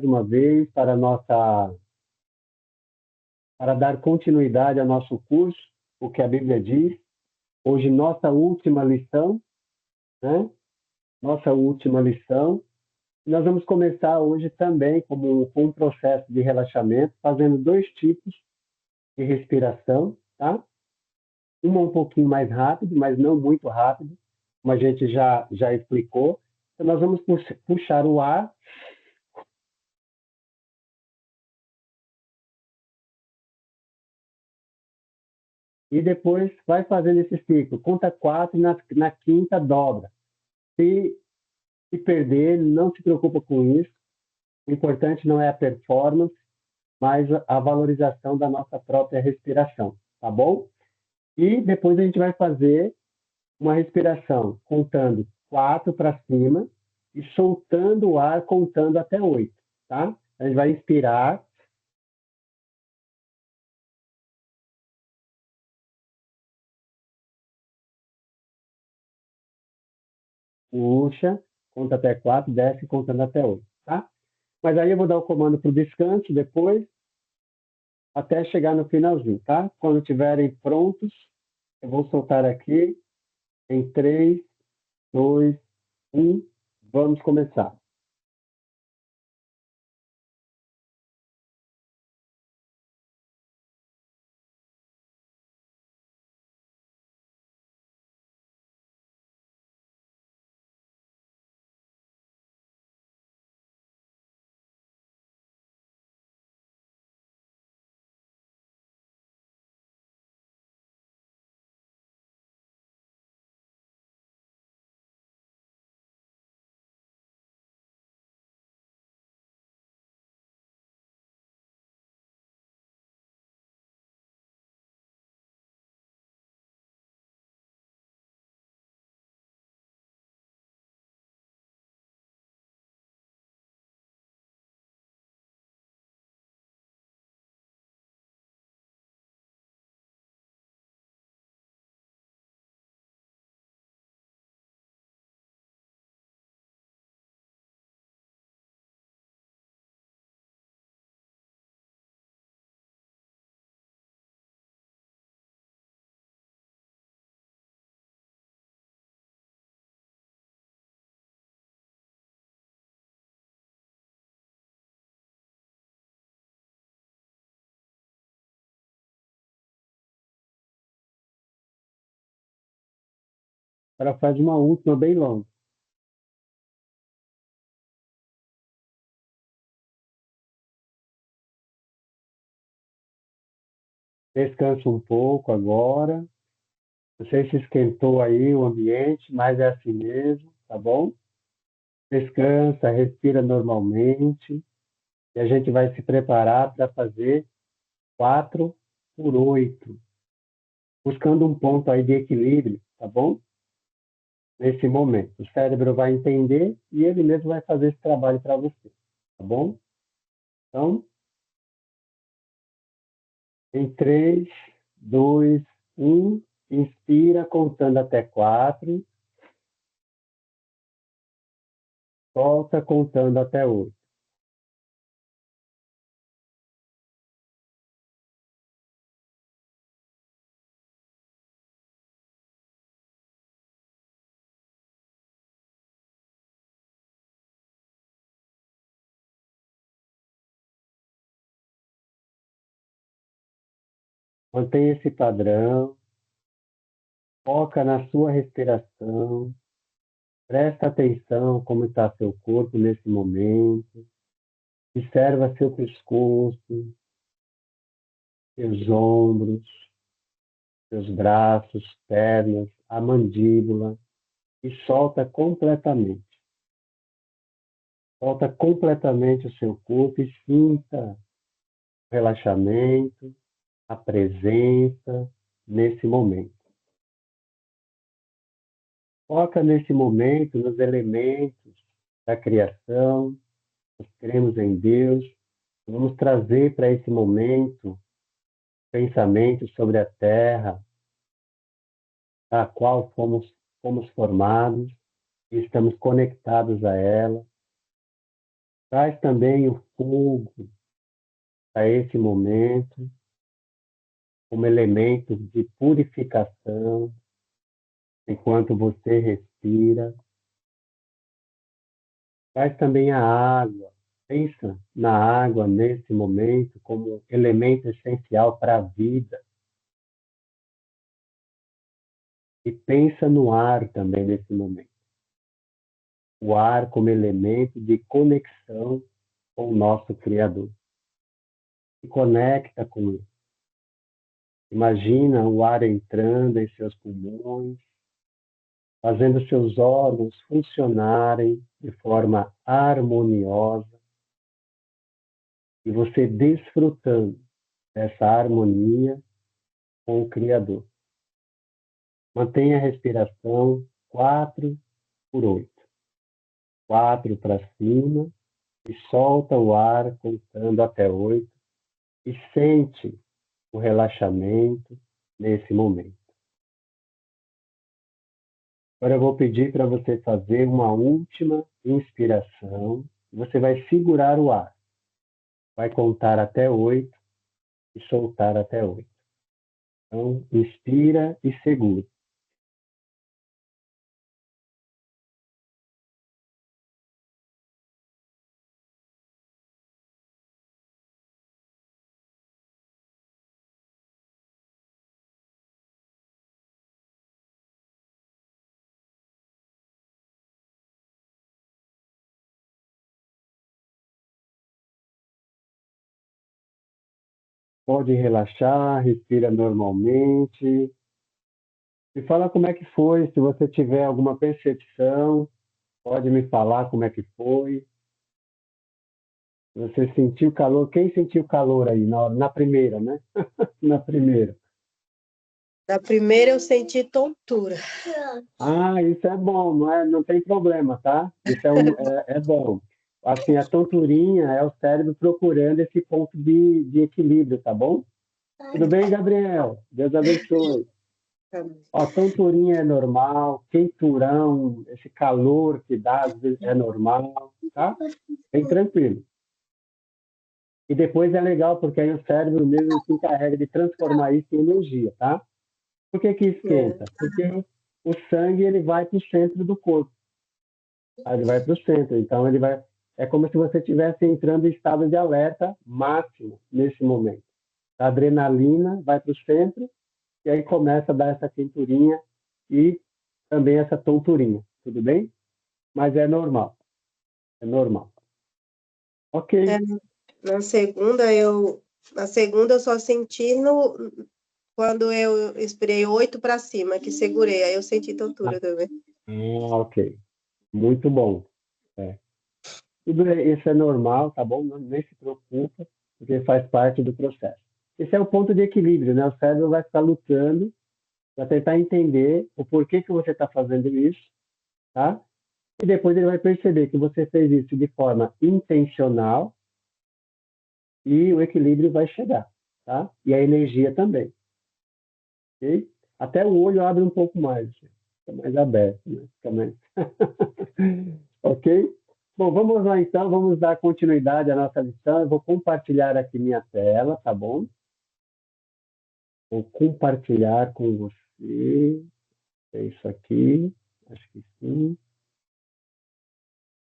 uma vez para dar continuidade ao nosso curso, o que a Bíblia diz. Hoje, nossa última lição, né? Nossa última lição. Nós vamos começar hoje também com um processo de relaxamento, fazendo 2 tipos de respiração, tá? Uma um pouquinho mais rápido, mas não muito rápido, como a gente já explicou. Então, nós vamos puxar o ar e depois vai fazendo esse ciclo. Conta 4 e na quinta dobra. Se perder, não se preocupa com isso. O importante não é a performance, mas a valorização da nossa própria respiração, tá bom? E depois a gente vai fazer uma respiração contando 4 para cima e soltando o ar contando até 8, tá? A gente vai inspirar, puxa, conta até 4, desce contando até 8, tá? Mas aí eu vou dar o comando para o descanso depois, até chegar no finalzinho, tá? Quando estiverem prontos, eu vou soltar aqui em 3, 2, 1, vamos começar. Agora faz uma última bem longa. Descansa um pouco agora. Não sei se esquentou aí o ambiente, mas é assim mesmo, tá bom? Descansa, respira normalmente e a gente vai se preparar para fazer 4 por 8, buscando um ponto aí de equilíbrio, tá bom? Nesse momento. O cérebro vai entender e ele mesmo vai fazer esse trabalho para você, tá bom? Então, em 3, 2, 1, inspira contando até 4, solta contando até 8. Mantenha esse padrão, foca na sua respiração, presta atenção como está seu corpo nesse momento, observa seu pescoço, seus ombros, seus braços, pernas, a mandíbula e solta completamente. Solta completamente o seu corpo e sinta o relaxamento, a presença nesse momento. Foca nesse momento nos elementos da criação, nós cremos em Deus, vamos trazer para esse momento pensamentos sobre a Terra, a qual fomos formados e estamos conectados a ela. Traz também o fogo a esse momento, como elemento de purificação, enquanto você respira. Traz também a água. Pensa na água nesse momento como elemento essencial para a vida. E pensa no ar também nesse momento. O ar como elemento de conexão com o nosso Criador. Se conecta com ele. Imagina o ar entrando em seus pulmões, fazendo seus órgãos funcionarem de forma harmoniosa e você desfrutando dessa harmonia com o Criador. Mantenha a respiração 4 por 8. 4 para cima e solta o ar contando até 8 e sente o relaxamento nesse momento. Agora eu vou pedir para você fazer uma última inspiração. Você vai segurar o ar. Vai contar até 8 e soltar até 8. Então, inspira e segura. Pode relaxar, respira normalmente. Me fala como é que foi, se você tiver alguma percepção, pode me falar como é que foi. Você sentiu calor? Quem sentiu calor aí na primeira, né? Na primeira. Da primeira eu senti tontura. Ah, isso é bom, não tem problema, tá? Isso é bom. Assim, a tonturinha é o cérebro procurando esse ponto de equilíbrio, tá bom? Tudo bem, Gabriel? Deus abençoe. Ó, tonturinha é normal, quenturão, esse calor que dá às vezes é normal, tá? Bem tranquilo. E depois é legal, porque aí o cérebro mesmo se encarrega de transformar isso em energia, tá? Por que que É. esquenta? Porque o sangue ele vai para o centro do corpo. Aí ele vai para o centro. Então ele vai. É como se você estivesse entrando em estado de alerta máximo nesse momento. A adrenalina vai para o centro e aí começa a dar essa quenturinha e também essa tonturinha. Tudo bem? Mas é normal. É normal. Ok. É, na segunda eu só senti quando eu esperei 8 para cima, que segurei, aí eu senti tontura também. Ok. Muito bom. É. Tudo isso é normal, tá bom? Nem se preocupa, porque faz parte do processo. Esse é o ponto de equilíbrio, né? O cérebro vai ficar lutando para tentar entender o porquê que você está fazendo isso, tá? E depois ele vai perceber que você fez isso de forma intencional e o equilíbrio vai chegar, tá? E a energia também, ok? Até o olho abre um pouco mais, fica mais aberto, né? Fica mais... ok? Bom, vamos lá então, vamos dar continuidade à nossa lição. Eu vou compartilhar aqui minha tela, tá bom? Vou compartilhar com você. É isso aqui. Acho que sim.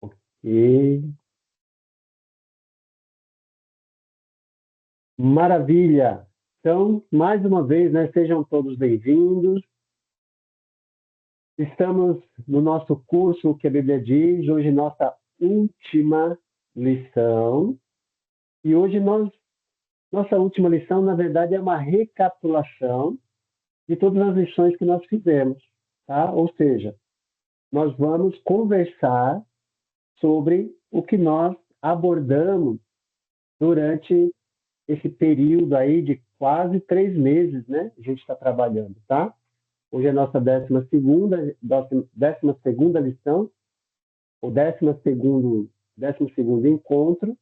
Ok. Maravilha! Então, mais uma vez, né, sejam todos bem-vindos. Estamos no nosso curso O que a Bíblia diz, hoje nossa última lição. E hoje nossa última lição, na verdade, é uma recapitulação de todas as lições que nós fizemos, tá? Ou seja, nós vamos conversar sobre o que nós abordamos durante esse período aí de quase 3 meses, né? A gente está trabalhando, tá? Hoje é a nossa 12ª lição, o 12º encontro,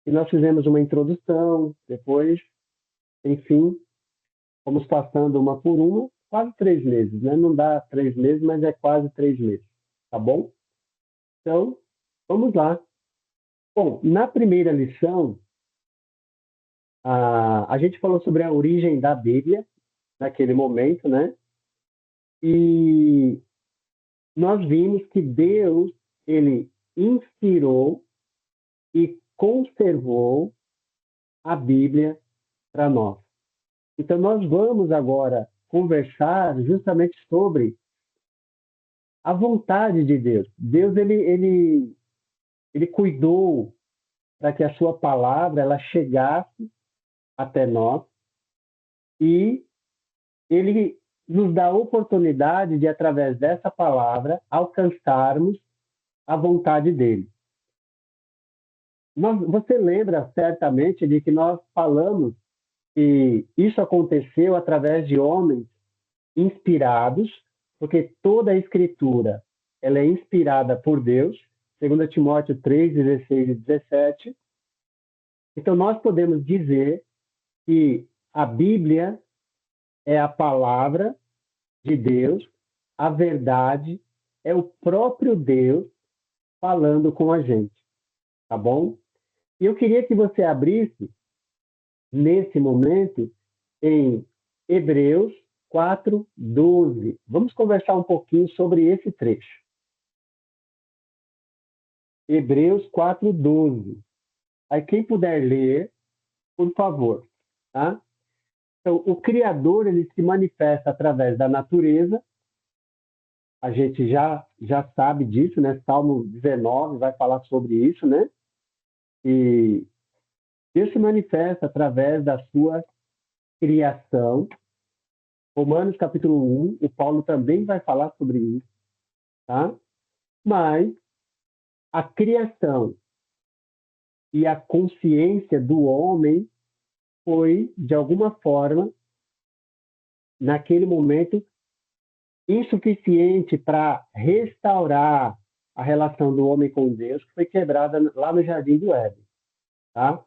e nós fizemos uma introdução, depois, enfim, fomos passando uma por uma, quase 3 meses, né? Não dá 3 meses, mas é quase 3 meses, tá bom? Então, vamos lá. Bom, na primeira lição, a gente falou sobre a origem da Bíblia, naquele momento, né? E nós vimos que Deus, ele inspirou e conservou a Bíblia para nós. Então, nós vamos agora conversar justamente sobre a vontade de Deus. Deus, ele cuidou para que a sua palavra ela chegasse até nós e ele nos dá a oportunidade de, através dessa palavra, alcançarmos a vontade dele. Você lembra certamente de que nós falamos que isso aconteceu através de homens inspirados, porque toda a escritura ela é inspirada por Deus, segundo Timóteo 3, 16 e 17. Então, nós podemos dizer que a Bíblia é a palavra de Deus, a verdade é o próprio Deus falando com a gente, tá bom? E eu queria que você abrisse, nesse momento, em Hebreus 4:12. Vamos conversar um pouquinho sobre esse trecho. Hebreus 4:12. Aí quem puder ler, por favor, tá? Então, o Criador, ele se manifesta através da natureza. A gente já sabe disso, né? Salmo 19 vai falar sobre isso, né? E Deus se manifesta através da sua criação. Romanos capítulo 1, o Paulo também vai falar sobre isso, tá? Mas a criação e a consciência do homem foi, de alguma forma, naquele momento, insuficiente para restaurar a relação do homem com Deus, que foi quebrada lá no Jardim do Éden, tá?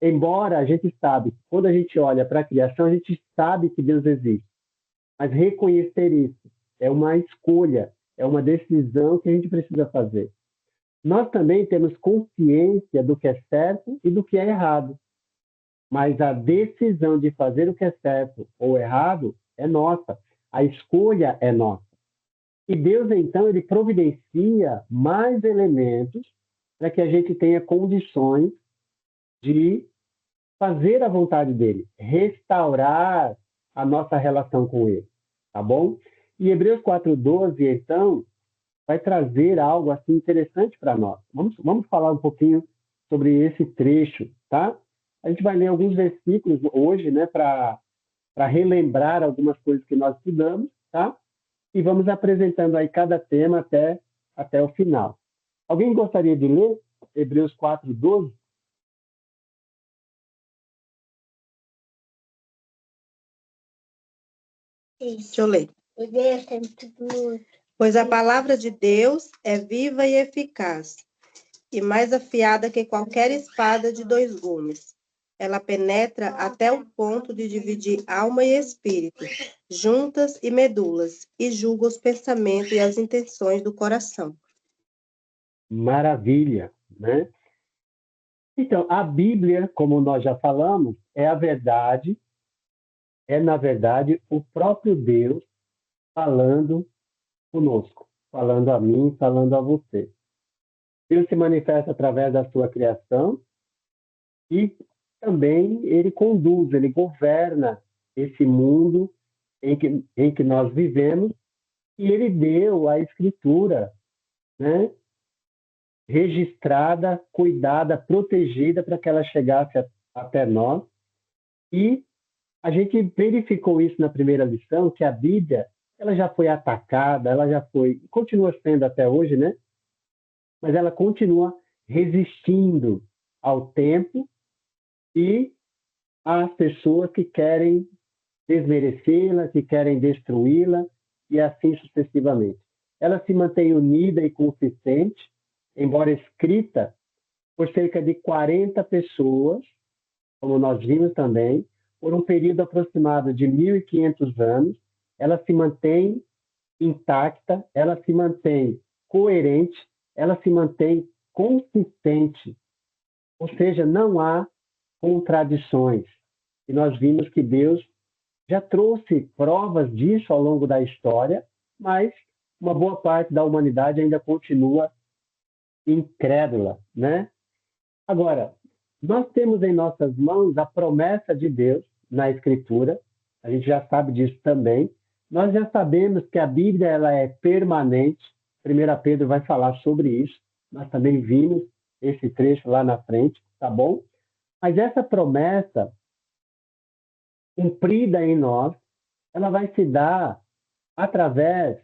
Embora a gente sabe, quando a gente olha para a criação, a gente sabe que Deus existe, mas reconhecer isso é uma escolha, é uma decisão que a gente precisa fazer. Nós também temos consciência do que é certo e do que é errado, mas a decisão de fazer o que é certo ou errado é nossa, a escolha é nossa. E Deus, então, ele providencia mais elementos para que a gente tenha condições de fazer a vontade dele, restaurar a nossa relação com ele, tá bom? E Hebreus 4:12, então, vai trazer algo assim interessante para nós. Vamos falar um pouquinho sobre esse trecho, tá? A gente vai ler alguns versículos hoje, né, para relembrar algumas coisas que nós estudamos, tá? E vamos apresentando aí cada tema até o final. Alguém gostaria de ler Hebreus 4:12? Deixa eu ler. Pois a palavra de Deus é viva e eficaz, e mais afiada que qualquer espada de dois gumes. Ela penetra até o ponto de dividir alma e espírito, juntas e medulas, e julga os pensamentos e as intenções do coração. Maravilha, né? Então, a Bíblia, como nós já falamos, é a verdade, é, na verdade, o próprio Deus falando conosco, falando a mim, falando a você. Deus se manifesta através da sua criação e também ele conduz, ele governa esse mundo em que nós vivemos e ele deu a escritura, né, registrada, cuidada, protegida para que ela chegasse até nós. E a gente verificou isso na primeira lição, que a Bíblia ela já foi atacada, ela já foi, continua sendo até hoje, né? Mas ela continua resistindo ao tempo e às pessoas que querem desmerecê-la, que querem destruí-la e assim sucessivamente. Ela se mantém unida e consistente, embora escrita por cerca de 40 pessoas, como nós vimos também, por um período aproximado de 1.500 anos, ela se mantém intacta, ela se mantém coerente, ela se mantém consistente. Ou seja, não há contradições. E nós vimos que Deus já trouxe provas disso ao longo da história, mas uma boa parte da humanidade ainda continua incrédula, né? Agora, nós temos em nossas mãos a promessa de Deus na Escritura, a gente já sabe disso também. Nós já sabemos que a Bíblia ela é permanente. 1 Pedro vai falar sobre isso. Nós também vimos esse trecho lá na frente, tá bom? Mas essa promessa cumprida em nós, ela vai se dar através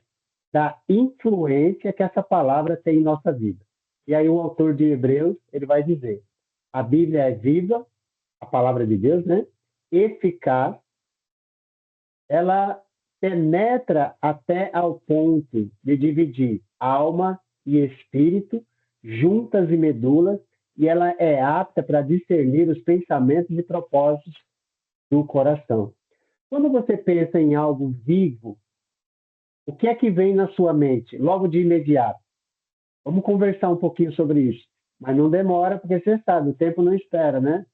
da influência que essa palavra tem em nossa vida. E aí o autor de Hebreus, ele vai dizer: a Bíblia é viva, a palavra de Deus, né? Eficaz, ela penetra até ao ponto de dividir alma e espírito, juntas e medulas, e ela é apta para discernir os pensamentos e propósitos do coração. Quando você pensa em algo vivo, o que é que vem na sua mente logo de imediato? Vamos conversar um pouquinho sobre isso. Mas não demora, porque você sabe, o tempo não espera, né?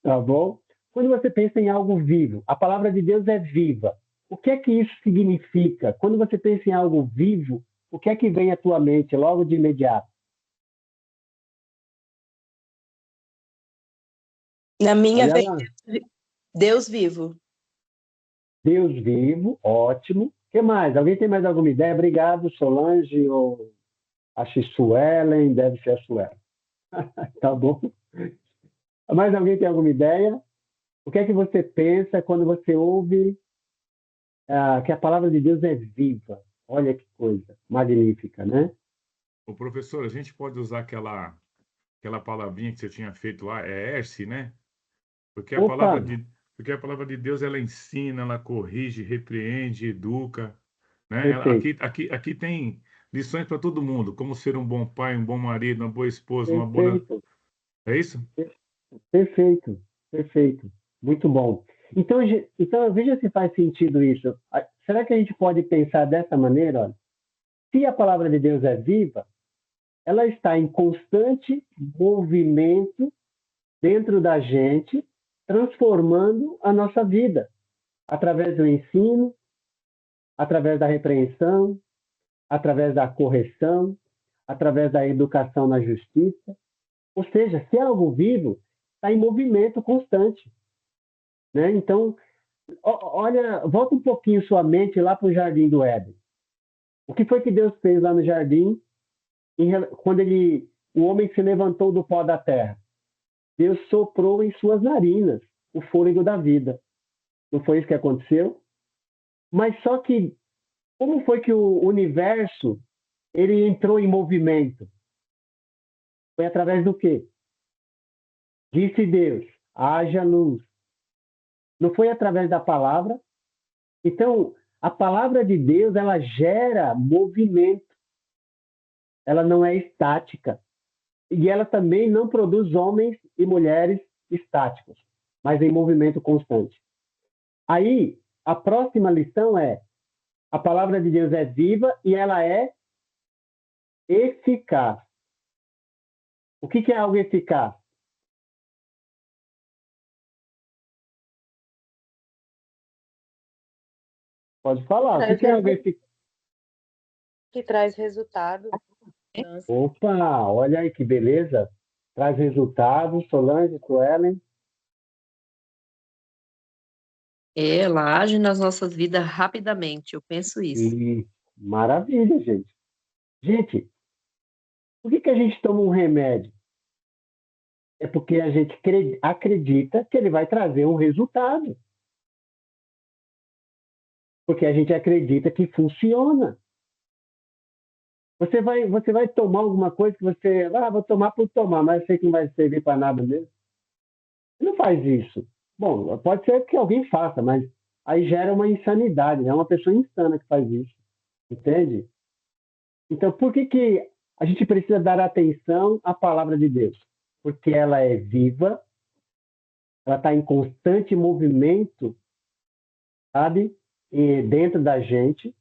Tá bom? Quando você pensa em algo vivo, a palavra de Deus é viva. O que é que isso significa? Quando você pensa em algo vivo, o que é que vem à tua mente logo de imediato? Na minha Olha vez, lá. Deus vivo. Deus vivo, ótimo. O que mais? Alguém tem mais alguma ideia? Obrigado, Solange, ou acho que Suelen, deve ser a Suelen. Tá bom? Mais alguém tem alguma ideia? O que é que você pensa quando você ouve que a palavra de Deus é viva? Olha que coisa magnífica, né? O professor, a gente pode usar aquela palavrinha que você tinha feito lá, é Erce, né? Porque a Opa, palavra de, porque a palavra de Deus, ela ensina, ela corrige, repreende, educa, né? perfeito, Aqui tem lições para todo mundo, como ser um bom pai, um bom marido, uma boa esposa, uma boa... perfeito, É isso? perfeito, perfeito. Muito bom. Então, então veja se faz sentido isso. Será que a gente pode pensar dessa maneira? Olha, se a palavra de Deus é viva, ela está em constante movimento dentro da gente, transformando a nossa vida através do ensino, através da repreensão, através da correção, através da educação na justiça. Ou seja, se é algo vivo, está em movimento constante, né? Então, olha, volta um pouquinho sua mente lá para o Jardim do Éden. O que foi que Deus fez lá no jardim quando o homem se levantou do pó da terra? Deus soprou em suas narinas o fôlego da vida. Não foi isso que aconteceu? Mas só que como foi que o universo ele entrou em movimento? Foi através do quê? Disse Deus, haja luz. Não foi através da palavra? Então, a palavra de Deus, ela gera movimento. Ela não é estática. E ela também não produz homens e mulheres estáticos, mas em movimento constante. Aí, a próxima lição é: a palavra de Deus é viva e ela é eficaz. O que é algo eficaz? Pode falar. O que é algo eficaz? Que traz resultado. Opa, olha aí que beleza. Traz resultados, Solange, Suelen. Ela age nas nossas vidas rapidamente, eu penso isso. E maravilha, gente. Gente, por que a gente toma um remédio? É porque a gente acredita que ele vai trazer um resultado. Porque a gente acredita que funciona. Você vai tomar alguma coisa que você, vou tomar por tomar, mas eu sei que não vai servir para nada mesmo. Não faz isso. Bom, pode ser que alguém faça, mas aí gera uma insanidade, é uma pessoa insana que faz isso, entende? Então, por que a gente precisa dar atenção à palavra de Deus? Porque ela é viva, ela está em constante movimento, sabe? E dentro da gente,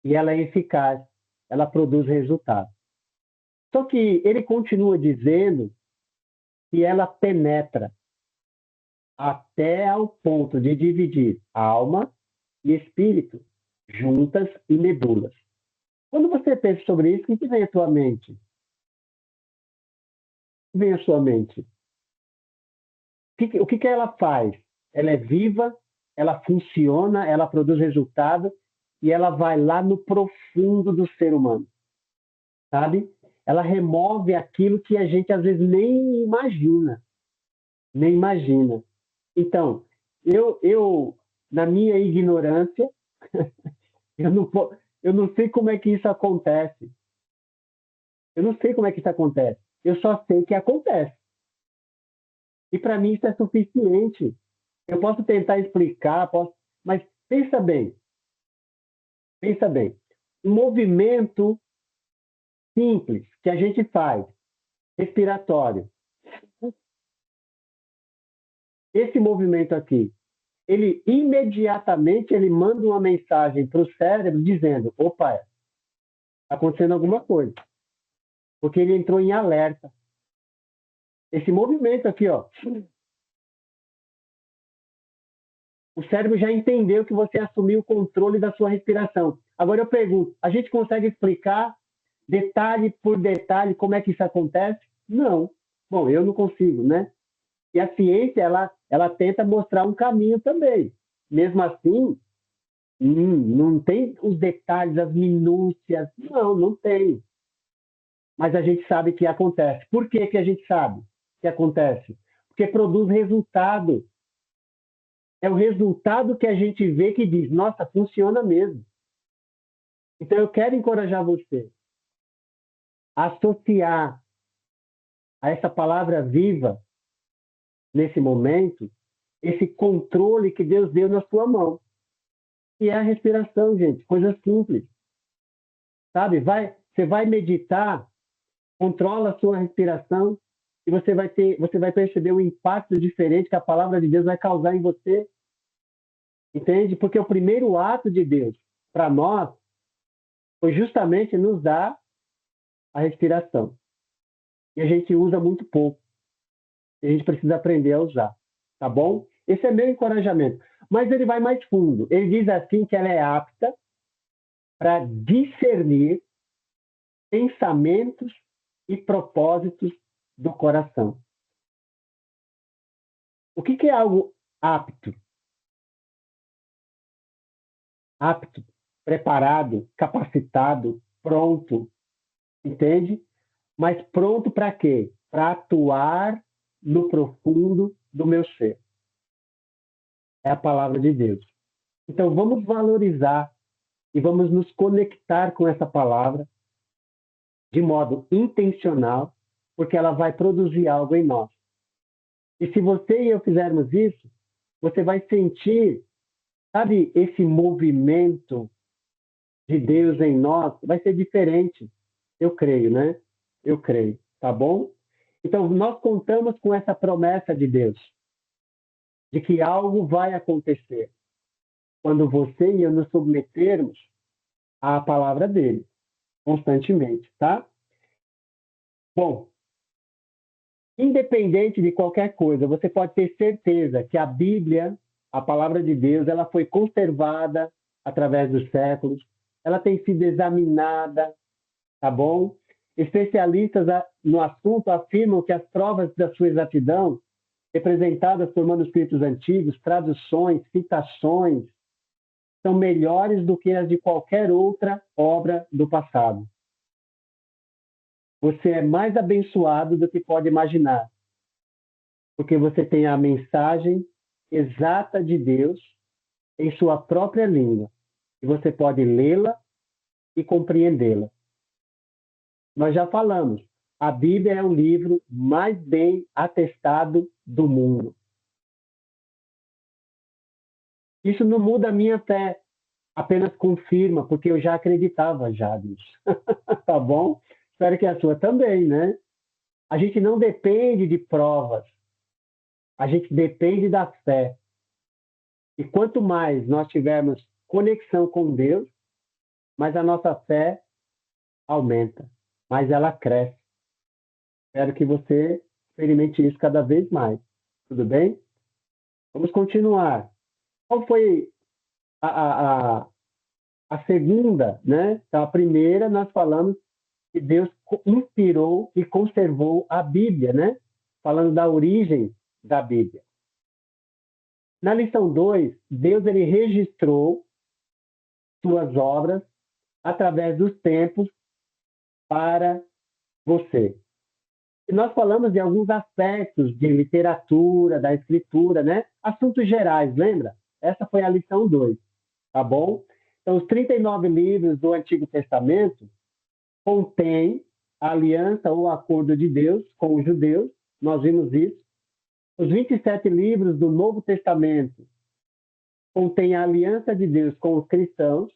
e ela é eficaz, ela produz resultado. Só que ele continua dizendo que ela penetra até ao ponto de dividir alma e espírito, juntas e medulas. Quando você pensa sobre isso, o que vem à tua mente? O que vem à sua mente? O que ela faz? Ela é viva, ela funciona, ela produz resultado e ela vai lá no profundo do ser humano, sabe? Ela remove aquilo que a gente às vezes nem imagina, nem imagina. Então, eu na minha ignorância, eu não sei como é que isso acontece. Eu não sei como é que isso acontece. Eu só sei que acontece. E para mim isso é suficiente. Eu posso tentar explicar, mas pensa bem. Pensa bem. Um movimento simples que a gente faz, respiratório. Esse movimento aqui, ele imediatamente ele manda uma mensagem para o cérebro dizendo: opa, está acontecendo alguma coisa. Porque ele entrou em alerta. Esse movimento aqui, ó, o cérebro já entendeu que você assumiu o controle da sua respiração. Agora eu pergunto, a gente consegue explicar detalhe por detalhe como é que isso acontece? Não. Bom, eu não consigo, né? E a ciência, ela tenta mostrar um caminho também. Mesmo assim, não tem os detalhes, as minúcias. Não, não tem. Mas a gente sabe que acontece. Por que, que a gente sabe que acontece? Porque produz resultado. É o resultado que a gente vê que diz, nossa, funciona mesmo. Então, eu quero encorajar você a associar a essa palavra viva, nesse momento, esse controle que Deus deu na sua mão. E é a respiração, gente, coisa simples. Sabe? Você vai meditar, controla a sua respiração e você vai perceber o impacto diferente que a palavra de Deus vai causar em você. Entende? Porque o primeiro ato de Deus para nós foi justamente nos dar a respiração. E a gente usa muito pouco. E a gente precisa aprender a usar. Tá bom? Esse é meu encorajamento. Mas ele vai mais fundo. Ele diz assim que ela é apta para discernir pensamentos e propósitos do coração. O que é algo apto? Apto, preparado, capacitado, pronto, entende? Mas pronto para quê? Para atuar no profundo do meu ser. É a palavra de Deus. Então vamos valorizar e vamos nos conectar com essa palavra de modo intencional, porque ela vai produzir algo em nós. E se você e eu fizermos isso, você vai sentir, sabe, esse movimento de Deus em nós, vai ser diferente. Eu creio, né? Eu creio, tá bom? Então, nós contamos com essa promessa de Deus, de que algo vai acontecer quando você e eu nos submetermos à palavra dele, constantemente, tá? Bom, independente de qualquer coisa, você pode ter certeza que a Bíblia, a palavra de Deus, ela foi conservada através dos séculos, ela tem sido examinada, tá bom? Especialistas no assunto afirmam que as provas da sua exatidão, representadas por manuscritos antigos, traduções, citações, são melhores do que as de qualquer outra obra do passado. Você é mais abençoado do que pode imaginar, porque você tem a mensagem exata de Deus em sua própria língua, e você pode lê-la e compreendê-la. Nós já falamos, a Bíblia é o livro mais bem atestado do mundo. Isso não muda a minha fé, apenas confirma, porque eu já acreditava já nisso. Tá bom? Espero que a sua também, né? A gente não depende de provas, a gente depende da fé. E quanto mais nós tivermos conexão com Deus, mais a nossa fé aumenta, mais ela cresce. Espero que você experimente isso cada vez mais. Tudo bem? Vamos continuar. Qual foi a segunda, né? Então, a primeira, nós falamos que Deus inspirou e conservou a Bíblia, né? Falando da origem da Bíblia. Na lição 2, Deus ele registrou suas obras através dos tempos para você. E nós falamos de alguns aspectos de literatura, da escritura, né? Assuntos gerais, lembra? Essa foi a lição 2, tá bom? Então, os 39 livros do Antigo Testamento contêm a aliança ou acordo de Deus com os judeus, nós vimos isso. Os 27 livros do Novo Testamento contêm a aliança de Deus com os cristãos.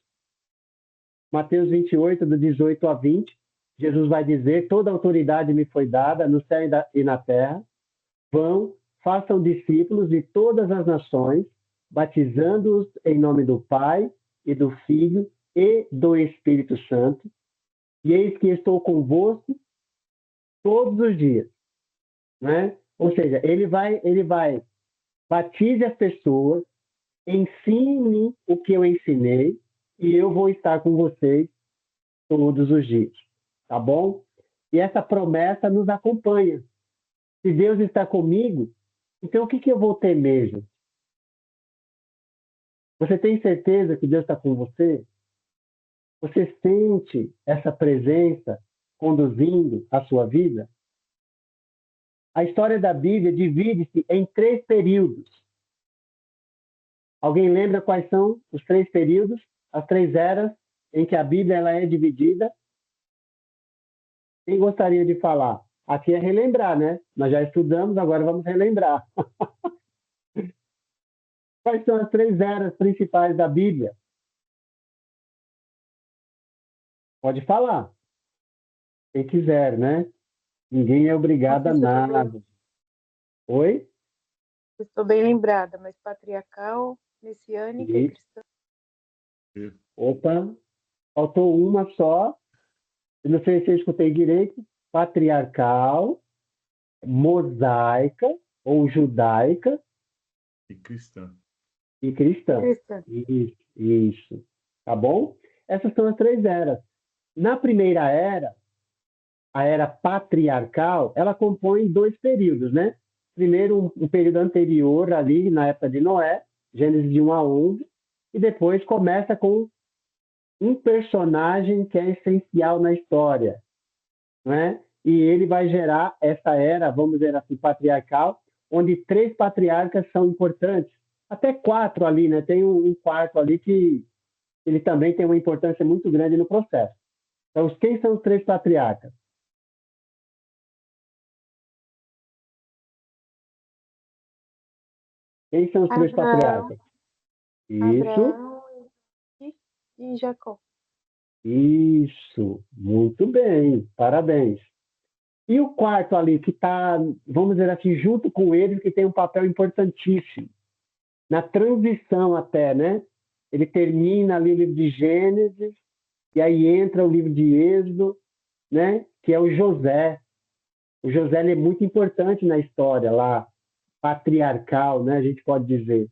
Mateus 28, do 18 a 20, Jesus vai dizer: toda autoridade me foi dada no céu e na terra. Vão, façam discípulos de todas as nações, batizando-os em nome do Pai e do Filho e do Espírito Santo. E eis que estou convosco todos os dias. Né? Ou seja, ele vai batize as pessoas, ensine o que eu ensinei, e eu vou estar com vocês todos os dias. Tá bom? E essa promessa nos acompanha. Se Deus está comigo, então o que eu vou ter mesmo? Você tem certeza que Deus está com você? Você sente essa presença conduzindo a sua vida? A história da Bíblia divide-se em 3 períodos. Alguém lembra quais são os 3 períodos, as 3 eras em que a Bíblia ela é dividida? Quem gostaria de falar? Aqui é relembrar, né? Nós já estudamos, agora vamos relembrar. Quais são as 3 eras principais da Bíblia? Pode falar. Quem quiser, né? Ninguém é obrigado a nada. Oi? Estou bem lembrada, mas patriarcal, messiânica e cristã. Opa, faltou uma só. Eu não sei se eu escutei direito. Patriarcal, mosaica ou judaica e cristã. E cristã. Isso. Tá bom? Essas são as 3 eras. Na primeira era, a era patriarcal, ela compõe 2 períodos, né? Primeiro, um período anterior, ali, na época de Noé, Gênesis de 1 a 11, e depois começa com um personagem que é essencial na história, né? E ele vai gerar essa era, vamos dizer assim, patriarcal, onde 3 patriarcas são importantes, até 4 ali, né? Tem um quarto ali que ele também tem uma importância muito grande no processo. Então, quem são os 3 patriarcas? Quem são os 3 patriarcas? Isso. Abraão e Jacó. Isso. Muito bem. Parabéns. E o quarto ali, que está, vamos dizer assim, junto com eles, que tem um papel importantíssimo. Na transição até, né? Ele termina ali o livro de Gênesis, e aí entra o livro de Êxodo, né? Que é o José. O José ele é muito importante na história lá, patriarcal, né? A gente pode dizer.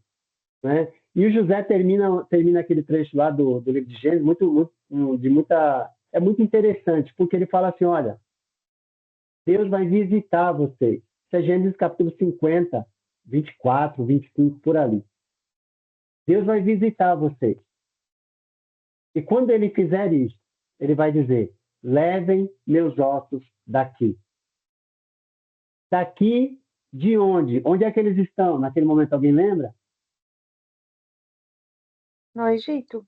Né? E o José termina aquele trecho lá do livro de Gênesis, é muito interessante, porque ele fala assim, olha, Deus vai visitar vocês. Isso é Gênesis capítulo 50, 24, 25, por ali. Deus vai visitar vocês. E quando ele fizer isso, ele vai dizer, levem meus ossos daqui. Daqui de onde? Onde é que eles estão? Naquele momento, alguém lembra? No Egito.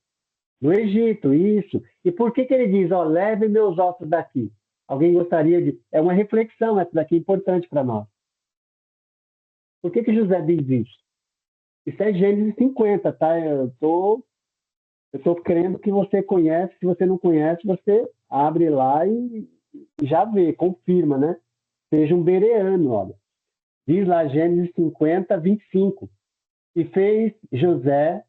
No Egito, isso. E por que ele diz, ó, leve meus ossos daqui? Alguém gostaria de... É uma reflexão, essa daqui é importante para nós. Por que José diz isso? Isso é Gênesis 50, tá? Eu tô crendo que você conhece. Se você não conhece, você abre lá e já vê, confirma, né? Seja um bereano, olha. Diz lá Gênesis 50, 25. E José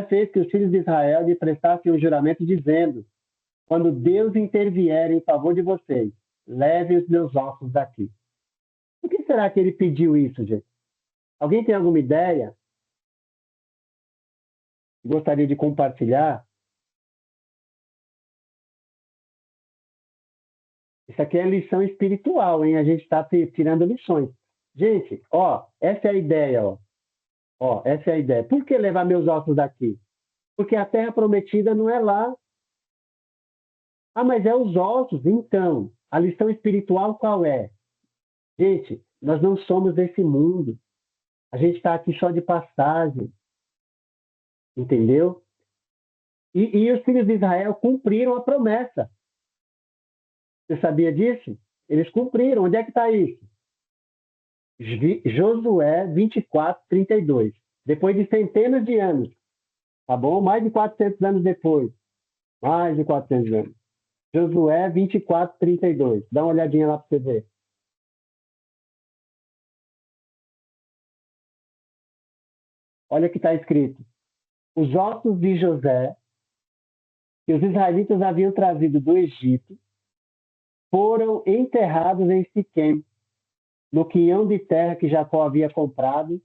fez que os filhos de Israel lhe prestassem um juramento dizendo, quando Deus intervier em favor de vocês leve os meus ossos daqui. Por que será que ele pediu isso, gente? Alguém tem alguma ideia? Gostaria de compartilhar? Isso aqui é lição espiritual, hein? A gente está tirando lições. Gente, ó, essa é a ideia, ó. Ó, essa é a ideia. Por que levar meus ossos daqui? Porque a terra prometida não é lá. Ah, mas é os ossos. Então, a lição espiritual qual é? Gente, nós não somos desse mundo. A gente está aqui só de passagem. Entendeu? E os filhos de Israel cumpriram a promessa. Você sabia disso? Eles cumpriram. Onde é que está isso? Josué 24:32. Depois de centenas de anos. Tá bom? Mais de 400 anos depois. Mais de 400 anos. Josué 24:32. Dá uma olhadinha lá para você ver. Olha o que está escrito. Os ossos de José, que os israelitas haviam trazido do Egito, foram enterrados em Siquém, no quinhão de terra que Jacó havia comprado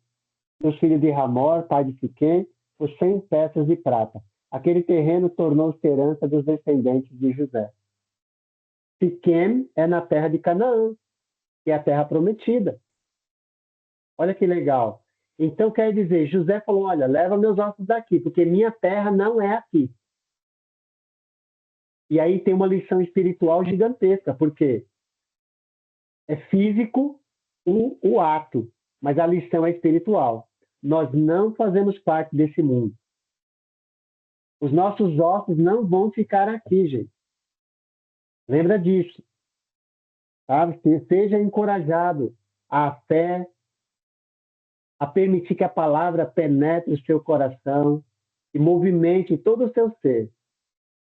dos filhos de Hamor, pai de Siquém, por 100 peças de prata. Aquele terreno tornou-se herança dos descendentes de José. Siquém é na terra de Canaã, que é a terra prometida. Olha que legal. Então, quer dizer, José falou, olha, leva meus ossos daqui, porque minha terra não é aqui. E aí tem uma lição espiritual gigantesca, porque é físico o ato, mas a lição é espiritual. Nós não fazemos parte desse mundo. Os nossos ossos não vão ficar aqui, gente. Lembra disso. Sabe? Seja encorajado à fé, a permitir que a palavra penetre o seu coração e movimente todo o seu ser,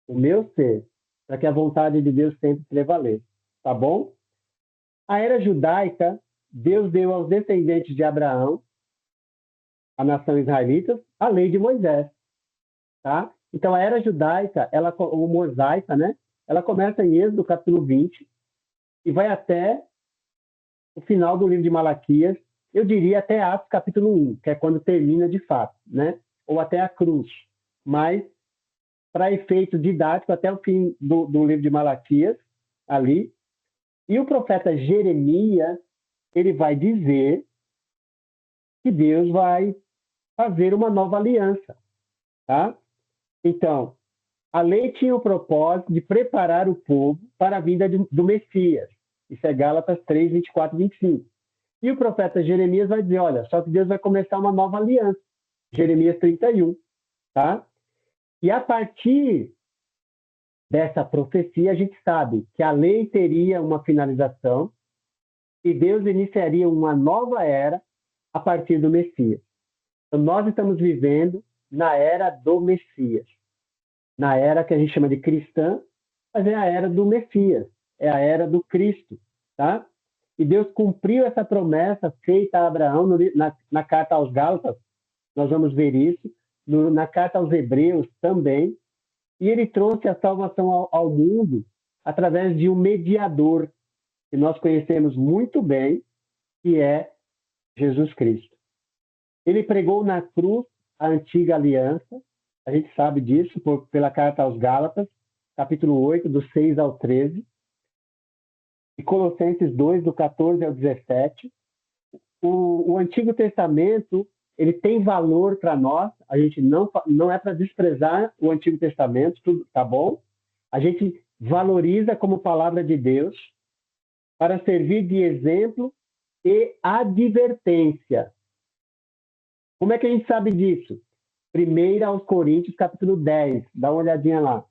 o meu ser, para que a vontade de Deus sempre prevaleça. Tá bom? A era judaica, Deus deu aos descendentes de Abraão, a nação israelita, a lei de Moisés. Tá? Então, a era judaica, ou mosaica, né? Ela começa em Êxodo, capítulo 20, e vai até o final do livro de Malaquias, eu diria até Atos, capítulo 1, que é quando termina de fato, né? Ou até a cruz. Mas, para efeito didático, até o fim do livro de Malaquias, ali. E o profeta Jeremias, ele vai dizer que Deus vai fazer uma nova aliança, tá? Então, a lei tinha o propósito de preparar o povo para a vinda do Messias. Isso é Gálatas 3, 24 e 25. E o profeta Jeremias vai dizer, olha, só que Deus vai começar uma nova aliança. Jeremias 31, tá? E a partir dessa profecia, a gente sabe que a lei teria uma finalização e Deus iniciaria uma nova era a partir do Messias. Então, nós estamos vivendo na era do Messias. Na era que a gente chama de cristã, mas é a era do Messias, é a era do Cristo, tá? E Deus cumpriu essa promessa feita a Abraão na carta aos Gálatas, nós vamos ver isso, na carta aos Hebreus também, e ele trouxe a salvação ao mundo através de um mediador que nós conhecemos muito bem, que é Jesus Cristo. Ele pregou na cruz a antiga aliança, a gente sabe disso pela carta aos Gálatas, capítulo 8, do 6 ao 13, e Colossenses 2, do 14 ao 17. O Antigo Testamento, ele tem valor para nós, a gente não é para desprezar o Antigo Testamento, tudo tá bom? A gente valoriza como palavra de Deus para servir de exemplo e advertência. Como é que a gente sabe disso? 1 aos Coríntios, capítulo 10. Dá uma olhadinha lá.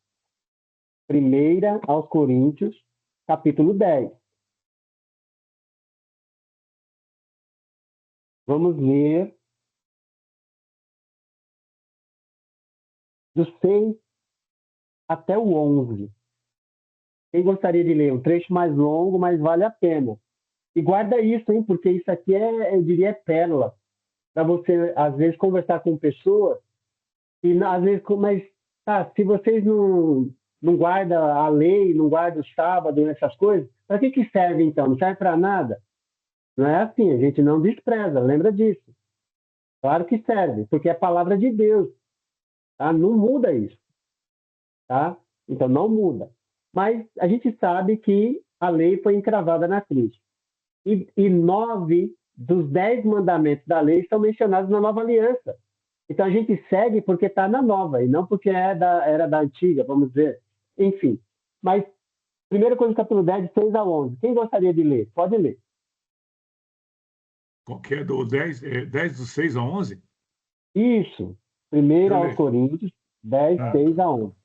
1 aos Coríntios, capítulo 10. Vamos ler do 6 até o 11. Quem gostaria de ler? Um trecho mais longo, mas vale a pena. E guarda isso, hein? Porque isso aqui eu diria, é pérola. Para você, às vezes, conversar com pessoas e, às vezes, mas, tá, se vocês não não guarda a lei, não guarda o sábado, essas coisas, para que serve então? Não serve para nada? Não é assim, a gente não despreza, lembra disso. Claro que serve, porque é a palavra de Deus, tá? Não muda isso, tá? Então não muda. Mas a gente sabe que a lei foi encravada na cruz. E 9 dos 10 mandamentos da lei estão mencionados na nova aliança. Então a gente segue porque está na nova, e não porque era da antiga, vamos dizer. Enfim. Mas 1 Coríntios capítulo 10, de 6 a 11. Quem gostaria de ler? Pode ler. Qualquer do 10, 10 do 6 a 11? Isso. 1 Eu aos leio. Coríntios 10, Ah. 6 a 11.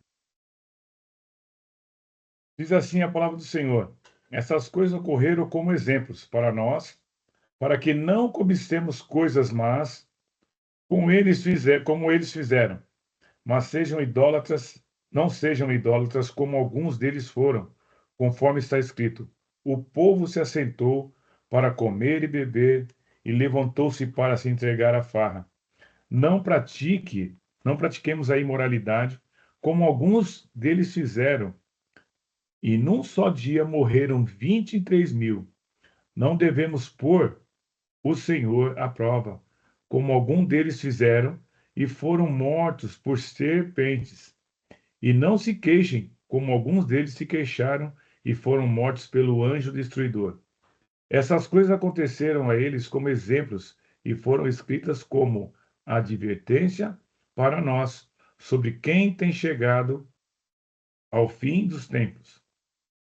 Diz assim a palavra do Senhor: essas coisas ocorreram como exemplos para nós, para que não cobicemos coisas más, como eles fizeram, mas sejam idólatras, não sejam idólatras como alguns deles foram, conforme está escrito: o povo se assentou para comer e beber e levantou-se para se entregar à farra. Não pratiquemos a imoralidade, como alguns deles fizeram, e num só dia morreram 23.000. Não devemos pôr o Senhor à prova, como algum deles fizeram, e foram mortos por serpentes. E não se queixem, como alguns deles se queixaram, e foram mortos pelo anjo destruidor. Essas coisas aconteceram a eles como exemplos, e foram escritas como advertência para nós, sobre quem tem chegado ao fim dos tempos.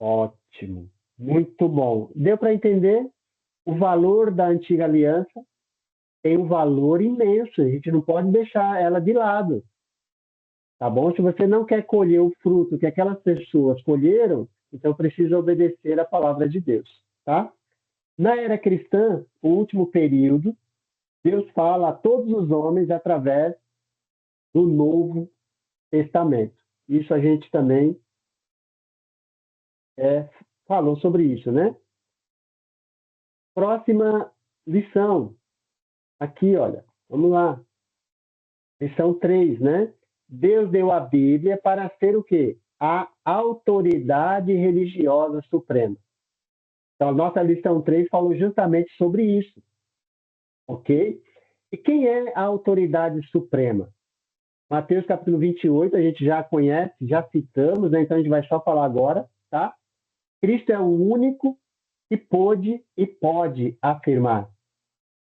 Ótimo. Muito bom. Deu para entender? O valor da antiga aliança tem um valor imenso. A gente não pode deixar ela de lado. Tá bom? Se você não quer colher o fruto que aquelas pessoas colheram, então precisa obedecer a palavra de Deus. Tá? Na era cristã, o último período, Deus fala a todos os homens através do Novo Testamento. Isso a gente também falou sobre isso, né? Próxima lição. Aqui, olha, vamos lá. Lição 3, né? Deus deu a Bíblia para ser o quê? A autoridade religiosa suprema. Então, a nossa lição 3 falou justamente sobre isso. Ok? E quem é a autoridade suprema? Mateus capítulo 28, a gente já conhece, já citamos, né? Então a gente vai só falar agora, tá? Cristo é o único que pôde e pode afirmar: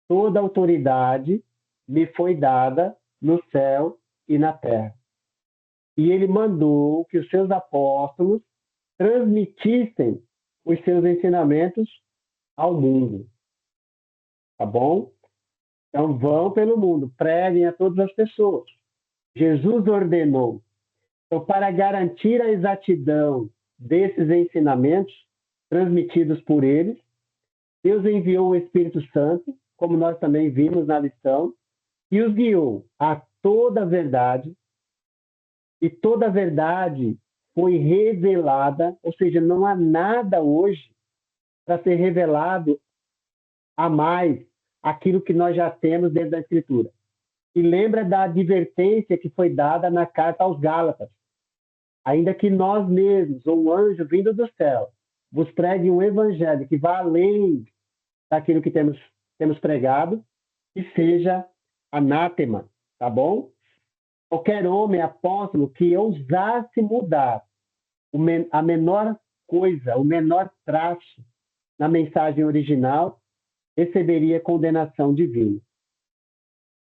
toda autoridade me foi dada no céu e na terra. E ele mandou que os seus apóstolos transmitissem os seus ensinamentos ao mundo. Tá bom? Então vão pelo mundo, preguem a todas as pessoas. Jesus ordenou. Então, para garantir a exatidão desses ensinamentos transmitidos por eles, Deus enviou o Espírito Santo, como nós também vimos na lição, e os guiou a toda a verdade, e toda a verdade foi revelada, ou seja, não há nada hoje para ser revelado a mais aquilo que nós já temos dentro da Escritura. E lembra da advertência que foi dada na carta aos Gálatas. Ainda que nós mesmos, ou um anjo vindo do céu, vos pregue um evangelho que vá além daquilo que temos pregado, que seja anátema, tá bom? Qualquer homem apóstolo que ousasse mudar a menor coisa, o menor traço na mensagem original, receberia condenação divina.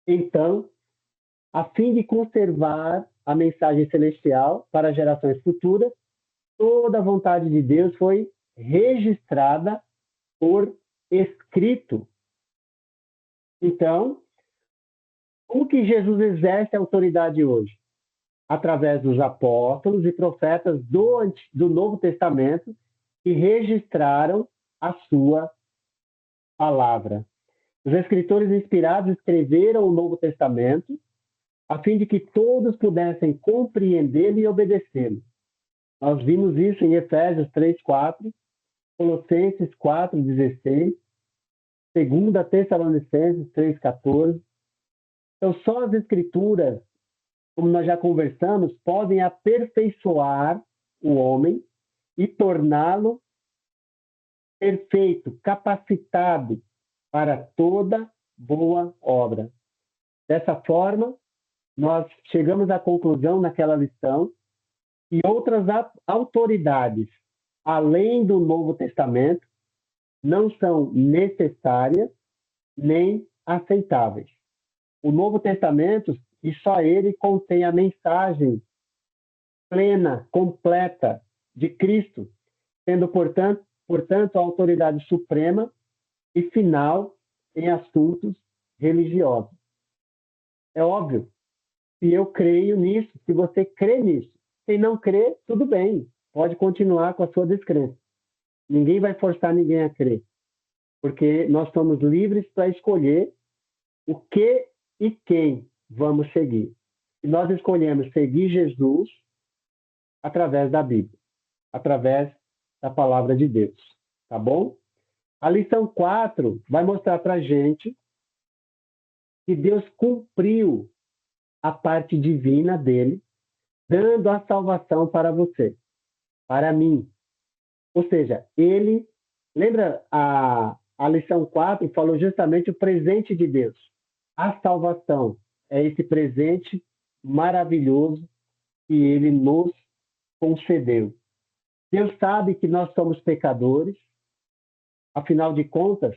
Então, a fim de conservar a mensagem celestial para gerações futuras, toda a vontade de Deus foi registrada por escrito. Então, como que Jesus exerce a autoridade hoje? Através dos apóstolos e profetas do Novo Testamento que registraram a sua palavra. Os escritores inspirados escreveram o Novo Testamento a fim de que todos pudessem compreendê-lo e obedecê-lo. Nós vimos isso em Efésios 3:4, Colossenses 4:16, 2 Tessalonicenses 3:14. Então, só as Escrituras, como nós já conversamos, podem aperfeiçoar o homem e torná-lo perfeito, capacitado para toda boa obra. Dessa forma, nós chegamos à conclusão naquela lição que outras autoridades, além do Novo Testamento, não são necessárias nem aceitáveis. O Novo Testamento, e só ele contém a mensagem plena, completa de Cristo, sendo, portanto, a autoridade suprema e final em assuntos religiosos. É óbvio, se eu creio nisso, se você crê nisso. Quem não crê, tudo bem, pode continuar com a sua descrença. Ninguém vai forçar ninguém a crer, porque nós somos livres para escolher o que e quem vamos seguir. E nós escolhemos seguir Jesus através da Bíblia, através da palavra de Deus, tá bom? A lição 4 vai mostrar para a gente que Deus cumpriu a parte divina dele, dando a salvação para você, para mim. Ou seja, ele, lembra a lição 4 falou justamente o presente de Deus. A salvação é esse presente maravilhoso que ele nos concedeu. Deus sabe que nós somos pecadores, afinal de contas,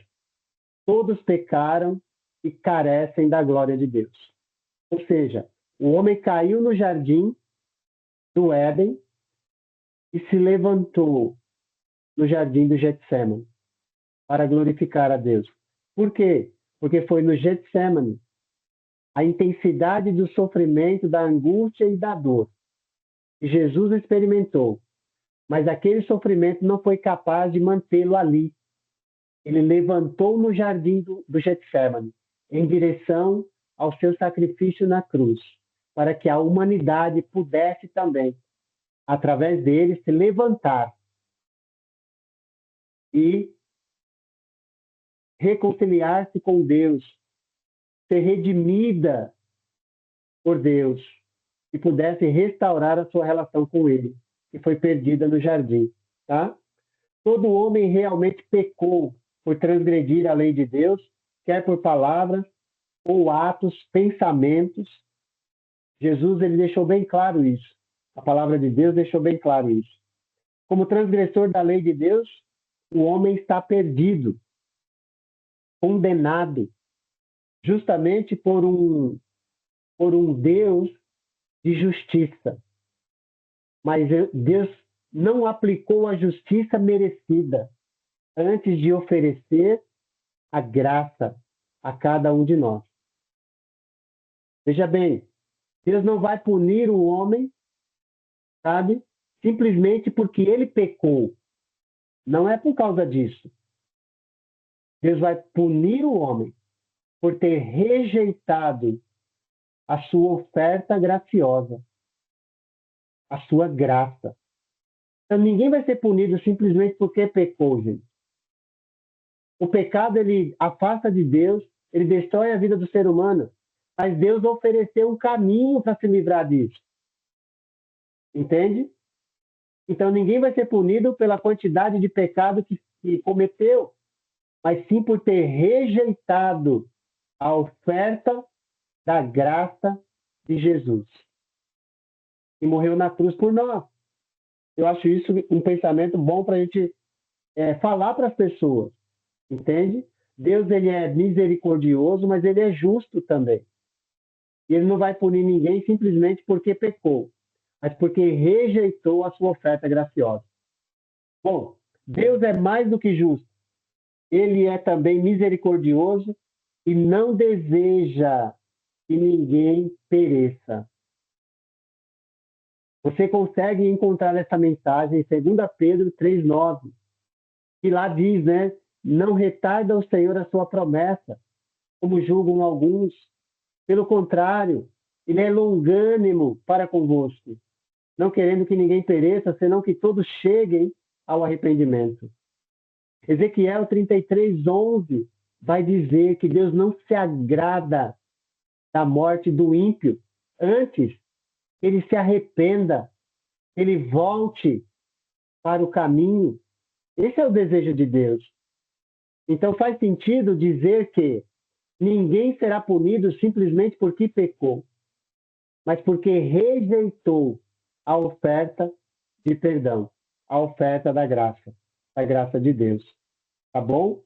todos pecaram e carecem da glória de Deus. Ou seja, o homem caiu no jardim do Éden e se levantou no jardim do Getsemane para glorificar a Deus. Por quê? Porque foi no Getsemane a intensidade do sofrimento, da angústia e da dor que Jesus experimentou. Mas aquele sofrimento não foi capaz de mantê-lo ali. Ele levantou no jardim do Getsemane em direção ao seu sacrifício na cruz, para que a humanidade pudesse também, através dele, se levantar e reconciliar-se com Deus, ser redimida por Deus e pudesse restaurar a sua relação com ele, que foi perdida no jardim, tá? Todo homem realmente pecou por transgredir a lei de Deus, quer por palavras ou atos, pensamentos. Jesus ele deixou bem claro isso. A palavra de Deus deixou bem claro isso. Como transgressor da lei de Deus, o homem está perdido, condenado, justamente por um Deus de justiça. Mas Deus não aplicou a justiça merecida antes de oferecer a graça a cada um de nós. Veja bem, Deus não vai punir o homem, sabe? Simplesmente porque ele pecou. Não é por causa disso. Deus vai punir o homem por ter rejeitado a sua oferta graciosa, a sua graça. Então, ninguém vai ser punido simplesmente porque pecou, gente. O pecado, ele afasta de Deus, ele destrói a vida do ser humano, mas Deus ofereceu um caminho para se livrar disso. Entende? Então, ninguém vai ser punido pela quantidade de pecado que cometeu, mas sim por ter rejeitado a oferta da graça de Jesus, que morreu na cruz por nós. Eu acho isso um pensamento bom para a gente falar para as pessoas, entende? Deus ele é misericordioso, mas ele é justo também. E ele não vai punir ninguém simplesmente porque pecou, mas porque rejeitou a sua oferta graciosa. Bom, Deus é mais do que justo. Ele é também misericordioso e não deseja que ninguém pereça. Você consegue encontrar essa mensagem em 2 Pedro 3,9, que lá diz, né? Não retarda o Senhor a sua promessa, como julgam alguns. Pelo contrário, ele é longânimo para convosco, não querendo que ninguém pereça, senão que todos cheguem ao arrependimento. Ezequiel 33:11 vai dizer que Deus não se agrada da morte do ímpio, antes ele se arrependa ele volte para o caminho. Esse é o desejo de Deus. Então faz sentido dizer que ninguém será punido simplesmente porque pecou, mas porque rejeitou a oferta de perdão, a oferta da graça de Deus. Tá bom?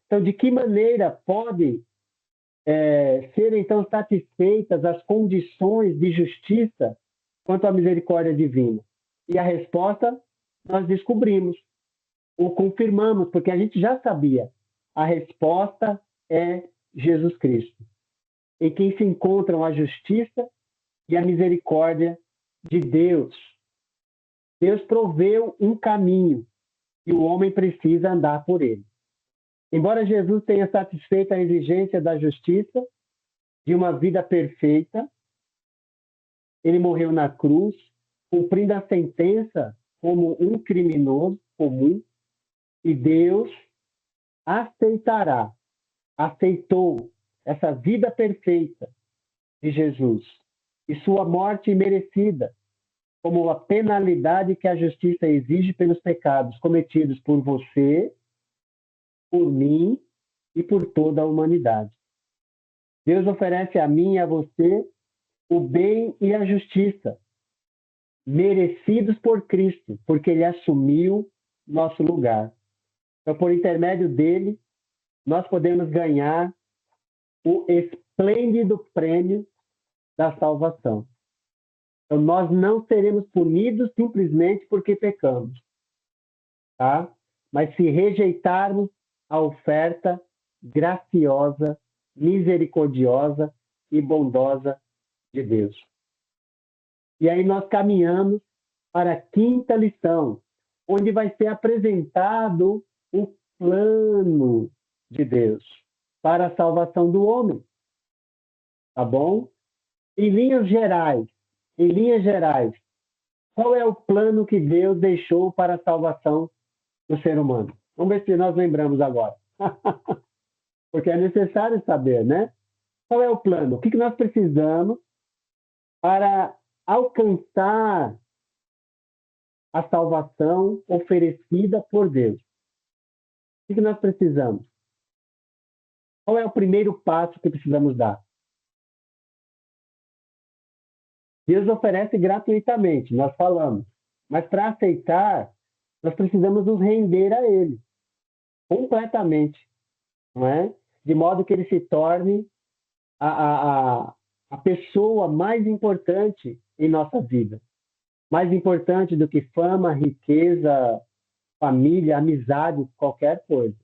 Então, de que maneira pode ser então satisfeitas as condições de justiça quanto à misericórdia divina? E a resposta nós descobrimos, ou confirmamos, porque a gente já sabia. A resposta é Jesus Cristo, em quem se encontram a justiça e a misericórdia de Deus. Deus proveu um caminho e o homem precisa andar por ele. Embora Jesus tenha satisfeito a exigência da justiça, de uma vida perfeita, ele morreu na cruz, cumprindo a sentença como um criminoso comum, e Deus aceitou essa vida perfeita de Jesus e sua morte imerecida como a penalidade que a justiça exige pelos pecados cometidos por você, por mim e por toda a humanidade. Deus oferece a mim e a você o bem e a justiça, merecidos por Cristo, porque ele assumiu nosso lugar. Então, por intermédio dele, nós podemos ganhar o esplêndido prêmio da salvação. Então, nós não seremos punidos simplesmente porque pecamos, tá? Mas se rejeitarmos a oferta graciosa, misericordiosa e bondosa de Deus. E aí nós caminhamos para a quinta lição, onde vai ser apresentado o plano de Deus para a salvação do homem. Tá bom? Em linhas gerais, qual é o plano que Deus deixou para a salvação do ser humano? Vamos ver se nós lembramos agora. Porque é necessário saber, né? Qual é o plano? O que nós precisamos para alcançar a salvação oferecida por Deus? O que nós precisamos? Qual é o primeiro passo que precisamos dar? Deus oferece gratuitamente, nós falamos. Mas para aceitar, nós precisamos nos render a Ele completamente, não é? De modo que Ele se torne a pessoa mais importante em nossa vida. Mais importante do que fama, riqueza, família, amizade, qualquer coisa.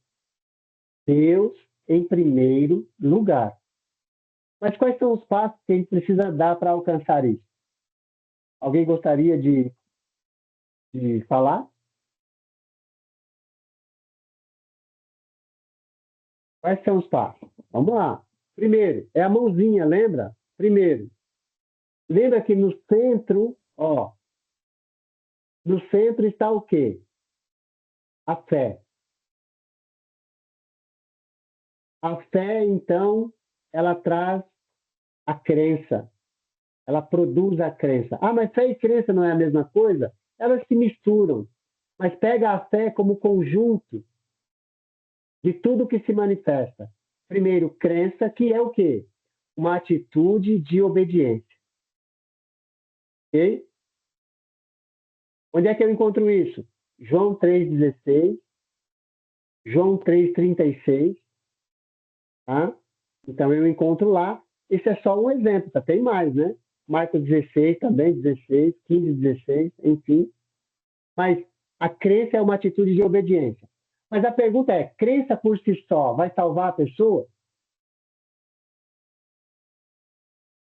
Deus em primeiro lugar. Mas quais são os passos que a gente precisa dar para alcançar isso? Alguém gostaria de falar? Quais são os passos? Vamos lá. Primeiro, é a mãozinha, lembra? Primeiro. Lembra que no centro, no centro está o quê? A fé. A fé, então, ela traz a crença. Ela produz a crença. Ah, mas fé e crença não é a mesma coisa? Elas se misturam. Mas pega a fé como conjunto de tudo que se manifesta. Primeiro, crença, que é o quê? Uma atitude de obediência. Ok? Onde é que eu encontro isso? João 3,16, João 3,36. Tá? Então, eu encontro lá. Esse é só um exemplo, tá? Tem mais, né? Marcos 16 também, 16, 15, 16, enfim. Mas a crença é uma atitude de obediência. Mas a pergunta é, crença por si só vai salvar a pessoa?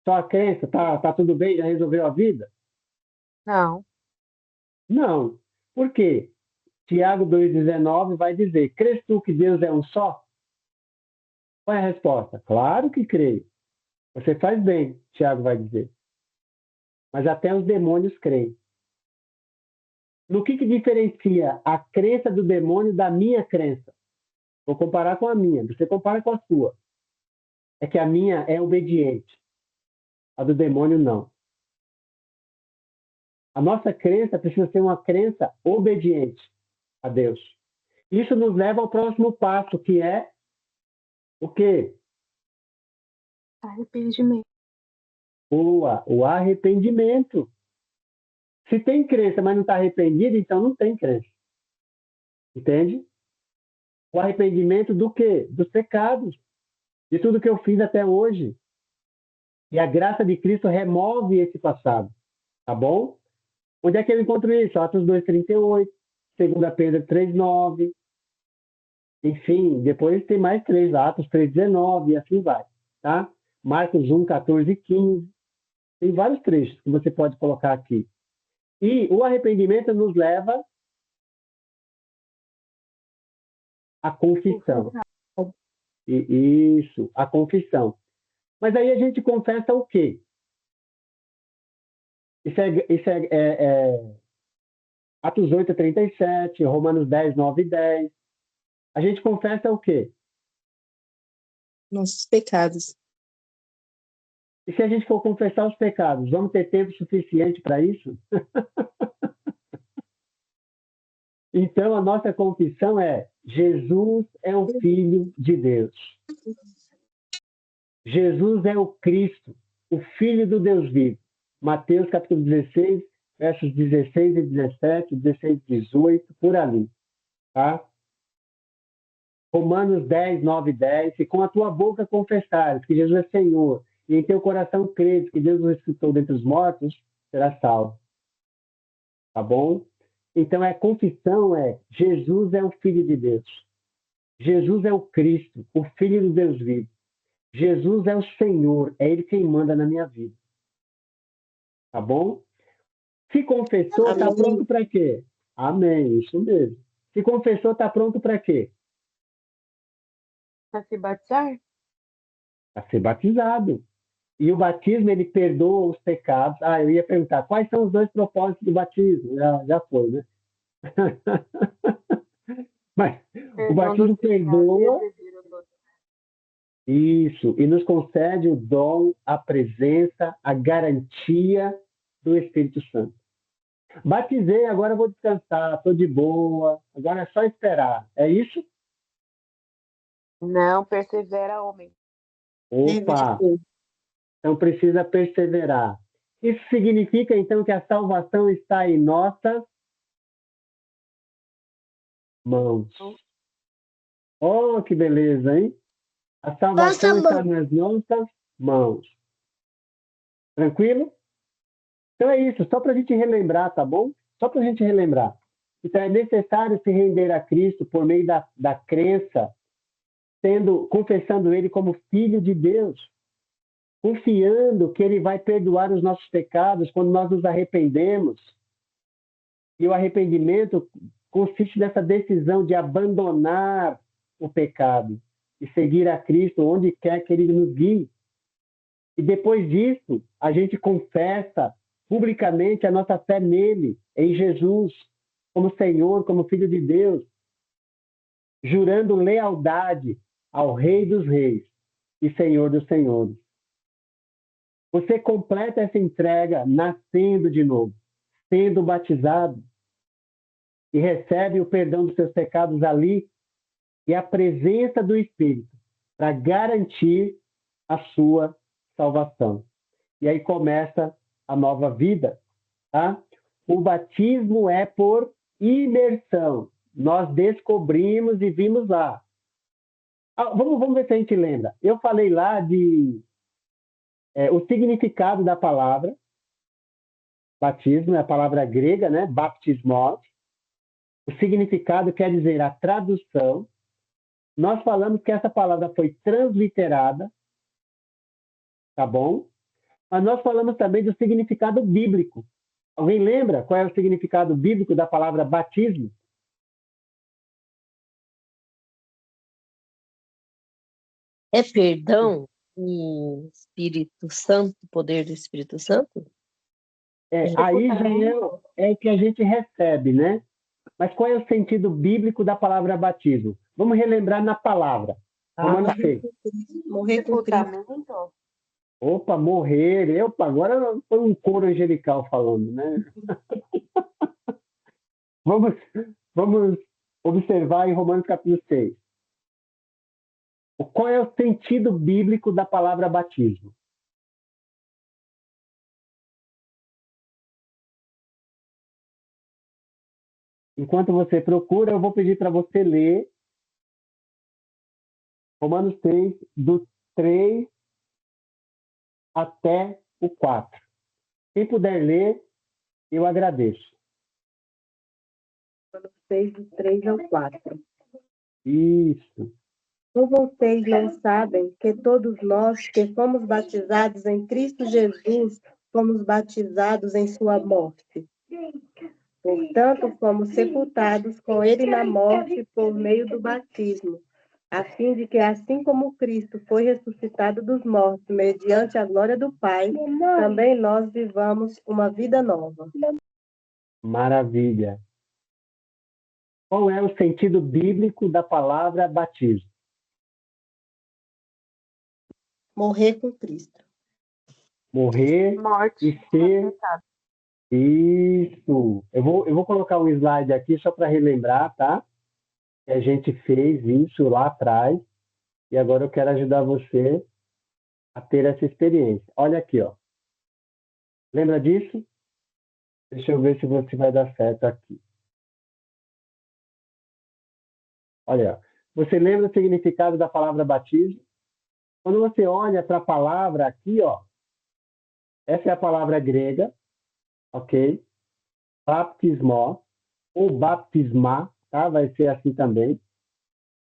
Só a crença, tá tudo bem, já resolveu a vida? Não. Não. Por quê? Tiago 2,19 vai dizer, crês tu que Deus é um só? Qual é a resposta? Claro que creio. Você faz bem, Tiago vai dizer. Mas até os demônios creem. No que diferencia a crença do demônio da minha crença? Vou comparar com a minha, você compara com a sua. É que a minha é obediente. A do demônio, não. A nossa crença precisa ser uma crença obediente a Deus. Isso nos leva ao próximo passo, que é o quê? Arrependimento. O arrependimento. Se tem crença, mas não está arrependido, então não tem crença. Entende? O arrependimento do quê? Dos pecados. De tudo que eu fiz até hoje. E a graça de Cristo remove esse passado. Tá bom? Onde é que eu encontro isso? Atos 2:38, 2 Pedro 3:9. Enfim, depois tem mais 3, Atos 3:19 e assim vai. Tá? Marcos 1:14-15. Tem vários trechos que você pode colocar aqui. E o arrependimento nos leva à confissão. Isso, a confissão. Mas aí a gente confessa o quê? Isso é Atos 8:37, Romanos 10:9-10. A gente confessa o quê? Nossos pecados. E se a gente for confessar os pecados, vamos ter tempo suficiente para isso? Então, a nossa confissão é: Jesus é o Filho de Deus. Jesus é o Cristo, o Filho do Deus vivo. Mateus capítulo 16, versos 16 e 17, 16 e 18, por ali. Tá? Romanos 10:9-10. Se com a tua boca confessares que Jesus é Senhor e em teu coração creres que Deus o ressuscitou dentre os mortos, serás salvo. Tá bom? Então, confissão Jesus é o Filho de Deus. Jesus é o Cristo, o Filho do Deus vivo. Jesus é o Senhor, é Ele quem manda na minha vida. Tá bom? Se confessou, está pronto para quê? Amém, isso mesmo. Se confessou, está pronto para quê? Para se batizar? Para ser batizado. E o batismo, ele perdoa os pecados. Eu ia perguntar, quais são os 2 propósitos do batismo? Já foi, né? Mas o batismo perdoa. Isso, e nos concede o dom, a presença, a garantia do Espírito Santo. Batizei, agora vou descansar, estou de boa, agora é só esperar. É isso? Não, persevera, homem. Opa! Então precisa perseverar. Isso significa, então, que a salvação está em nossas mãos. Oh, que beleza, hein? A salvação está nas nossas mãos. Tranquilo? Então é isso, só para a gente relembrar, tá bom? Só para a gente relembrar. Então é necessário se render a Cristo por meio da crença, confessando Ele como Filho de Deus, confiando que Ele vai perdoar os nossos pecados quando nós nos arrependemos. E o arrependimento consiste nessa decisão de abandonar o pecado e seguir a Cristo onde quer que Ele nos guie. E depois disso, a gente confessa publicamente a nossa fé nele, em Jesus, como Senhor, como Filho de Deus, jurando lealdade ao Rei dos Reis e Senhor dos Senhores. Você completa essa entrega nascendo de novo, sendo batizado, e recebe o perdão dos seus pecados ali e a presença do Espírito para garantir a sua salvação. E aí começa a nova vida, tá? O batismo é por imersão. Nós descobrimos e vimos lá. Vamos ver se a gente lembra. Eu falei lá o significado da palavra batismo, é a palavra grega, né? Baptismos. O significado quer dizer a tradução. Nós falamos que essa palavra foi transliterada, tá bom? Mas nós falamos também do significado bíblico. Alguém lembra qual é o significado bíblico da palavra batismo? É perdão e Espírito Santo, poder do Espírito Santo? Aí já é o que a gente recebe, né? Mas qual é o sentido bíblico da palavra batismo? Vamos relembrar na palavra. Romanos 6. Morrer com Cristo. Opa, morrer. Opa, agora foi um coro angelical falando, né? Vamos, vamos observar em Romanos capítulo 6. Qual é o sentido bíblico da palavra batismo? Enquanto você procura, eu vou pedir para você ler Romanos 6, do 3 até o 4. Quem puder ler, eu agradeço. 6, do 3 ao 4. Isso. Ou vocês não sabem que todos nós que fomos batizados em Cristo Jesus, fomos batizados em sua morte? Portanto, fomos sepultados com ele na morte por meio do batismo, a fim de que, assim como Cristo foi ressuscitado dos mortos mediante a glória do Pai, também nós vivamos uma vida nova. Maravilha. Qual é o sentido bíblico da palavra batismo? Morrer com Cristo. Morrer Morte. e ser... Ressuscitado. Isso. Eu vou colocar um slide aqui só para relembrar, tá? Que a gente fez isso lá atrás e agora eu quero ajudar você a ter essa experiência. Olha aqui, ó. Lembra disso? Deixa eu ver se você vai dar certo aqui. Olha, você lembra o significado da palavra batismo? Quando você olha para a palavra aqui, ó, essa é a palavra grega, ok? Baptismos, ou baptismar, tá? Vai ser assim também.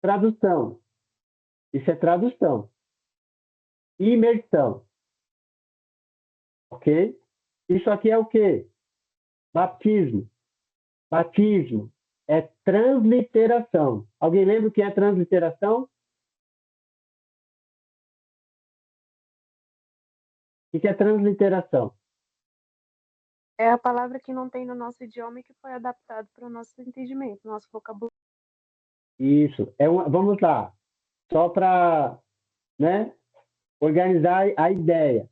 Tradução. Isso é tradução. Imersão. Ok? Isso aqui é o quê? Baptismo. Batismo é transliteração. Alguém lembra o que é transliteração? O que é transliteração? É a palavra que não tem no nosso idioma e que foi adaptado para o nosso entendimento, nosso vocabulário. Isso. Vamos lá. Só para, né, organizar a ideia.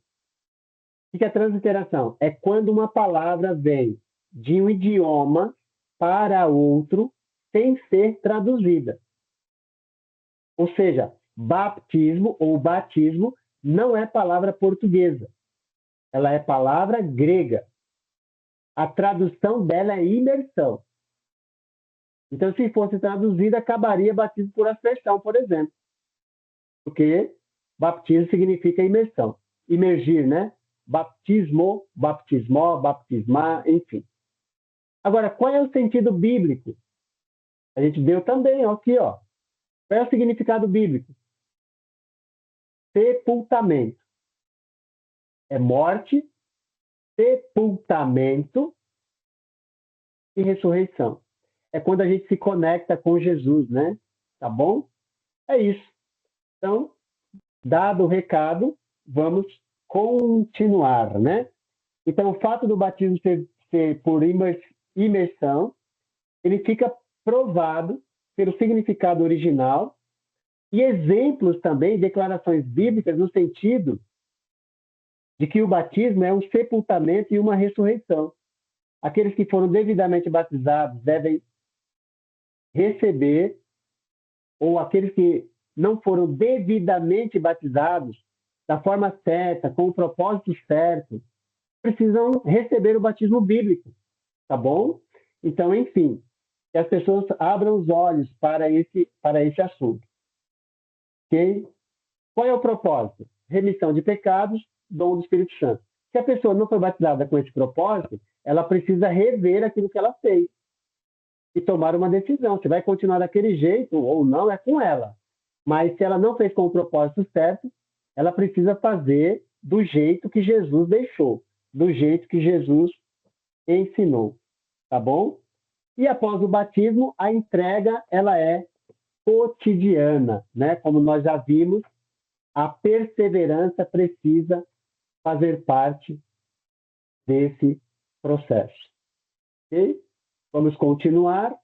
O que é transliteração? É quando uma palavra vem de um idioma para outro sem ser traduzida. Ou seja, baptismo ou batismo não é palavra portuguesa. Ela é palavra grega. A tradução dela é imersão. Então, se fosse traduzida, acabaria batismo por aspersão, por exemplo. Porque baptismo significa imersão. Imergir, né? Baptismo, baptismó, baptismar, enfim. Agora, qual é o sentido bíblico? A gente deu também aqui, ó. Qual é o significado bíblico? Sepultamento. É morte, sepultamento e ressurreição. É quando a gente se conecta com Jesus, né? Tá bom? É isso. Então, dado o recado, vamos continuar, né? Então, o fato do batismo ser por imersão, ele fica provado pelo significado original e exemplos também, declarações bíblicas no sentido de que o batismo é um sepultamento e uma ressurreição. Aqueles que foram devidamente batizados devem receber, ou aqueles que não foram devidamente batizados da forma certa, com o propósito certo, precisam receber o batismo bíblico, tá bom? Então, enfim, que as pessoas abram os olhos para esse assunto, ok? Qual é o propósito? Remissão de pecados, dom do Espírito Santo. Se a pessoa não foi batizada com esse propósito, ela precisa rever aquilo que ela fez e tomar uma decisão. Se vai continuar daquele jeito ou não, é com ela. Mas se ela não fez com o propósito certo, ela precisa fazer do jeito que Jesus deixou, do jeito que Jesus ensinou, tá bom? E após o batismo, a entrega ela é cotidiana, né? Como nós já vimos, a perseverança precisa fazer parte desse processo. Ok? Vamos continuar.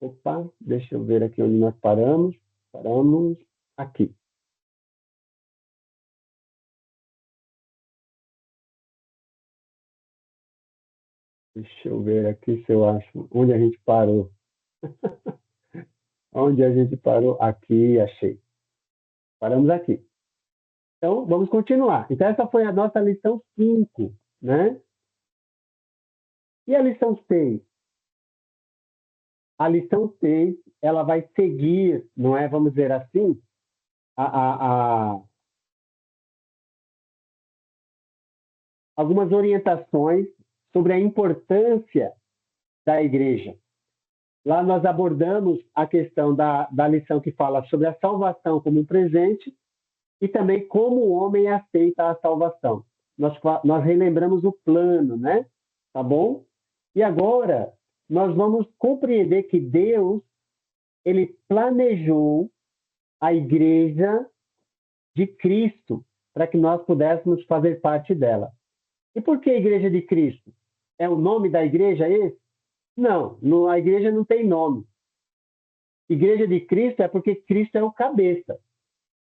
Opa, deixa eu ver aqui onde nós paramos. Paramos aqui. Deixa eu ver aqui se eu acho onde a gente parou. Onde a gente parou? Aqui, achei. Paramos aqui. Então, vamos continuar. Então, essa foi a nossa lição 5, né? E a lição 6? A lição 6, ela vai seguir, não é? Vamos dizer assim, algumas orientações sobre a importância da igreja. Lá nós abordamos a questão da lição que fala sobre a salvação como um presente e também como o homem aceita a salvação. Nós relembramos o plano, né? Tá bom? E agora nós vamos compreender que Deus, ele planejou a igreja de Cristo para que nós pudéssemos fazer parte dela. E por que a igreja de Cristo? É o nome da igreja esse? Não, a igreja não tem nome. Igreja de Cristo é porque Cristo é o cabeça,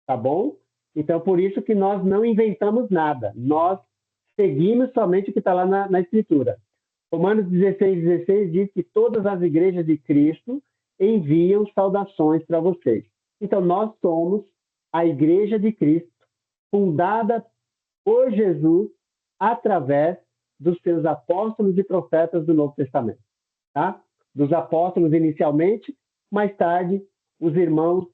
tá bom? Então, por isso que nós não inventamos nada. Nós seguimos somente o que está lá na Escritura. Romanos 16 diz que todas as igrejas de Cristo enviam saudações para vocês. Então, nós somos a igreja de Cristo, fundada por Jesus através dos seus apóstolos e profetas do Novo Testamento. Tá? Dos apóstolos inicialmente, mais tarde, os irmãos,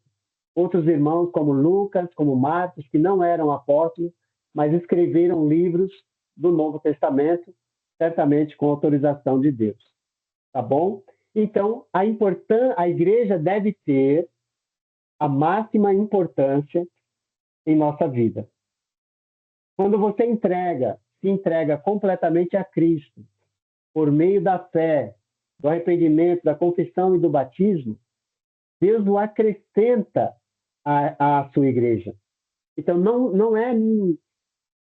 outros irmãos como Lucas, como Marcos, que não eram apóstolos, mas escreveram livros do Novo Testamento, certamente com autorização de Deus. Tá bom? Então, a igreja deve ter a máxima importância em nossa vida. Quando você se entrega completamente a Cristo, por meio da fé, do arrependimento, da confissão e do batismo, Deus o acrescenta à sua igreja. Então, não é...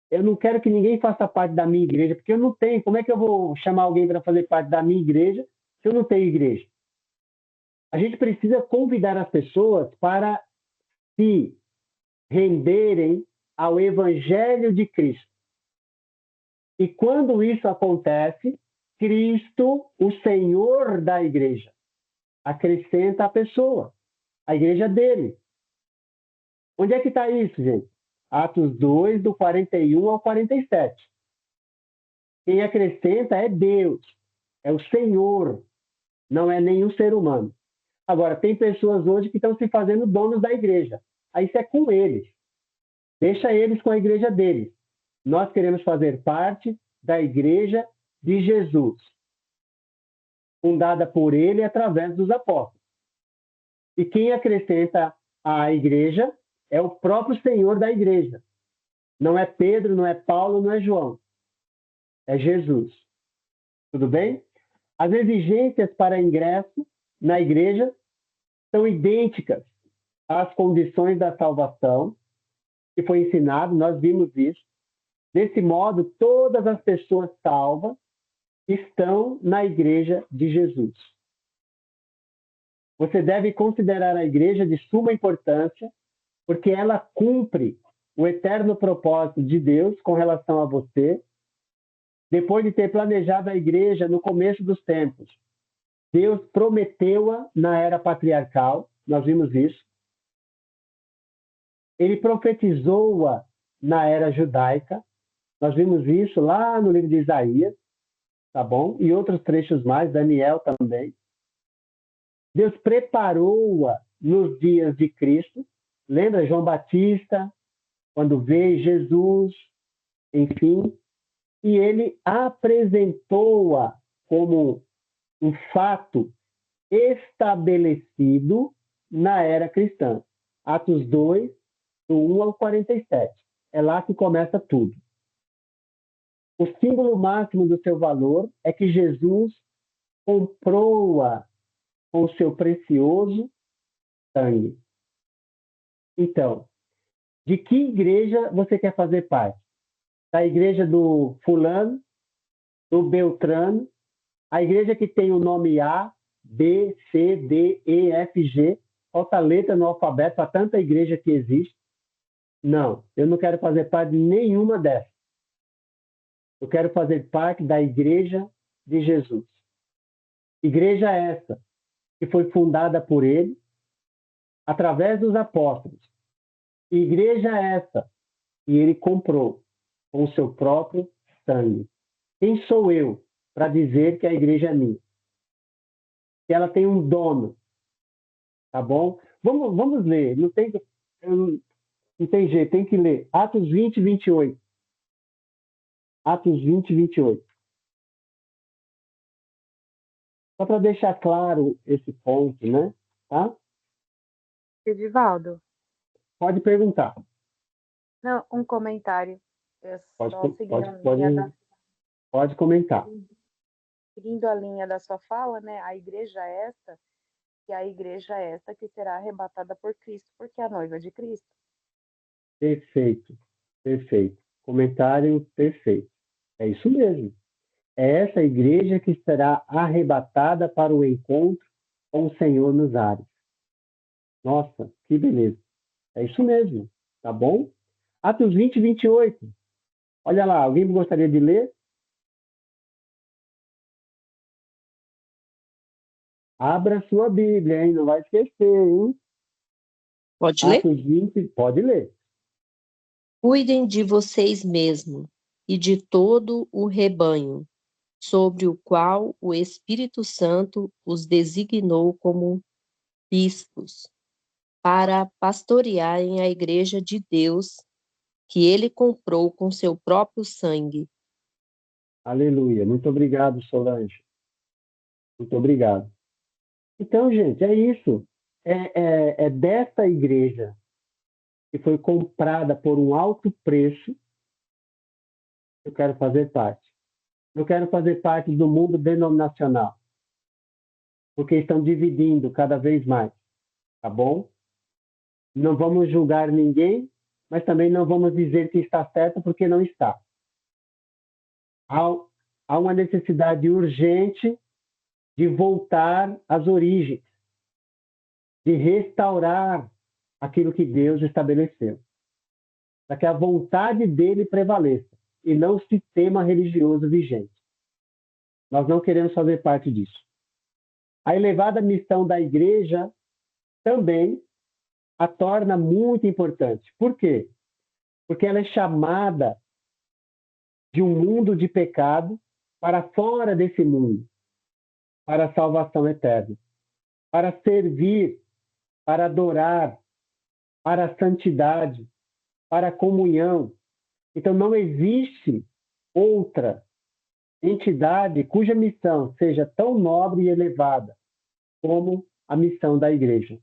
Eu não quero que ninguém faça parte da minha igreja, porque eu não tenho. Como é que eu vou chamar alguém para fazer parte da minha igreja se eu não tenho igreja? A gente precisa convidar as pessoas para se renderem ao Evangelho de Cristo. E quando isso acontece, Cristo, o Senhor da igreja, acrescenta a pessoa, a igreja dele. Onde é que está isso, gente? Atos 2, do 41 ao 47. Quem acrescenta é Deus, é o Senhor, não é nenhum ser humano. Agora, tem pessoas hoje que estão se fazendo donos da igreja. Aí isso é com eles. Deixa eles com a igreja deles. Nós queremos fazer parte da igreja de Jesus, fundada por ele através dos apóstolos. E quem acrescenta à igreja é o próprio Senhor da igreja. Não é Pedro, não é Paulo, não é João. É Jesus. Tudo bem? As exigências para ingresso na igreja são idênticas às condições da salvação que foi ensinado, nós vimos isso. Desse modo, todas as pessoas salvas estão na igreja de Jesus. Você deve considerar a igreja de suma importância, porque ela cumpre o eterno propósito de Deus com relação a você, depois de ter planejado a igreja no começo dos tempos. Deus prometeu-a na era patriarcal, nós vimos isso. Ele profetizou-a na era judaica, nós vimos isso lá no livro de Isaías, tá bom? E outros trechos mais, Daniel também. Deus preparou-a nos dias de Cristo. Lembra João Batista, quando veio Jesus, enfim. E ele apresentou-a como um fato estabelecido na era cristã. Atos 2, do 1 ao 47. É lá que começa tudo. O símbolo máximo do seu valor é que Jesus comprou-a com o seu precioso sangue. Então, de que igreja você quer fazer parte? Da igreja do fulano, do Beltrano, a igreja que tem o nome A, B, C, D, E, F, G, falta letra no alfabeto para tanta igreja que existe. Não, eu não quero fazer parte de nenhuma dessas. Eu quero fazer parte da igreja de Jesus. Igreja essa que foi fundada por ele, através dos apóstolos. Igreja essa que ele comprou com o seu próprio sangue. Quem sou eu para dizer que a igreja é minha? Que ela tem um dono, tá bom? Vamos ler, não tem jeito, tem que ler. Atos 20, 28. Atos 20, 28. Só para deixar claro esse ponto, né? Tá? Edivaldo, Pode perguntar. não, um comentário. Eu Pode, só seguindo a pode, linha pode comentar. seguindo a linha da sua fala, né? A igreja esta, que é a igreja esta que será arrebatada por Cristo, porque é a noiva de Cristo. Perfeito, perfeito. Comentário perfeito. É isso mesmo. É essa igreja que será arrebatada para o encontro com o Senhor nos ares. Nossa, que beleza. É isso mesmo, tá bom? Atos 20, 28. Olha lá, alguém gostaria de ler? Abra sua Bíblia, hein? Não vai esquecer, hein? Pode ler? Atos 20, pode ler. Cuidem de vocês mesmos e de todo o rebanho, sobre o qual o Espírito Santo os designou como bispos, para pastorearem a igreja de Deus, que ele comprou com seu próprio sangue. Aleluia. Muito obrigado, Solange. Muito obrigado. Então, gente, é isso. É dessa igreja que foi comprada por um alto preço que eu quero fazer parte. Eu quero fazer parte do mundo denominacional, porque estão dividindo cada vez mais, tá bom? Não vamos julgar ninguém, mas também não vamos dizer que está certo porque não está. Há uma necessidade urgente de voltar às origens, de restaurar aquilo que Deus estabeleceu, para que a vontade dele prevaleça e não o sistema religioso vigente. Nós não queremos fazer parte disso. A elevada missão da igreja também a torna muito importante. Por quê? Porque ela é chamada de um mundo de pecado para fora desse mundo, para a salvação eterna, para servir, para adorar, para a santidade, para a comunhão. Então, não existe outra entidade cuja missão seja tão nobre e elevada como a missão da igreja.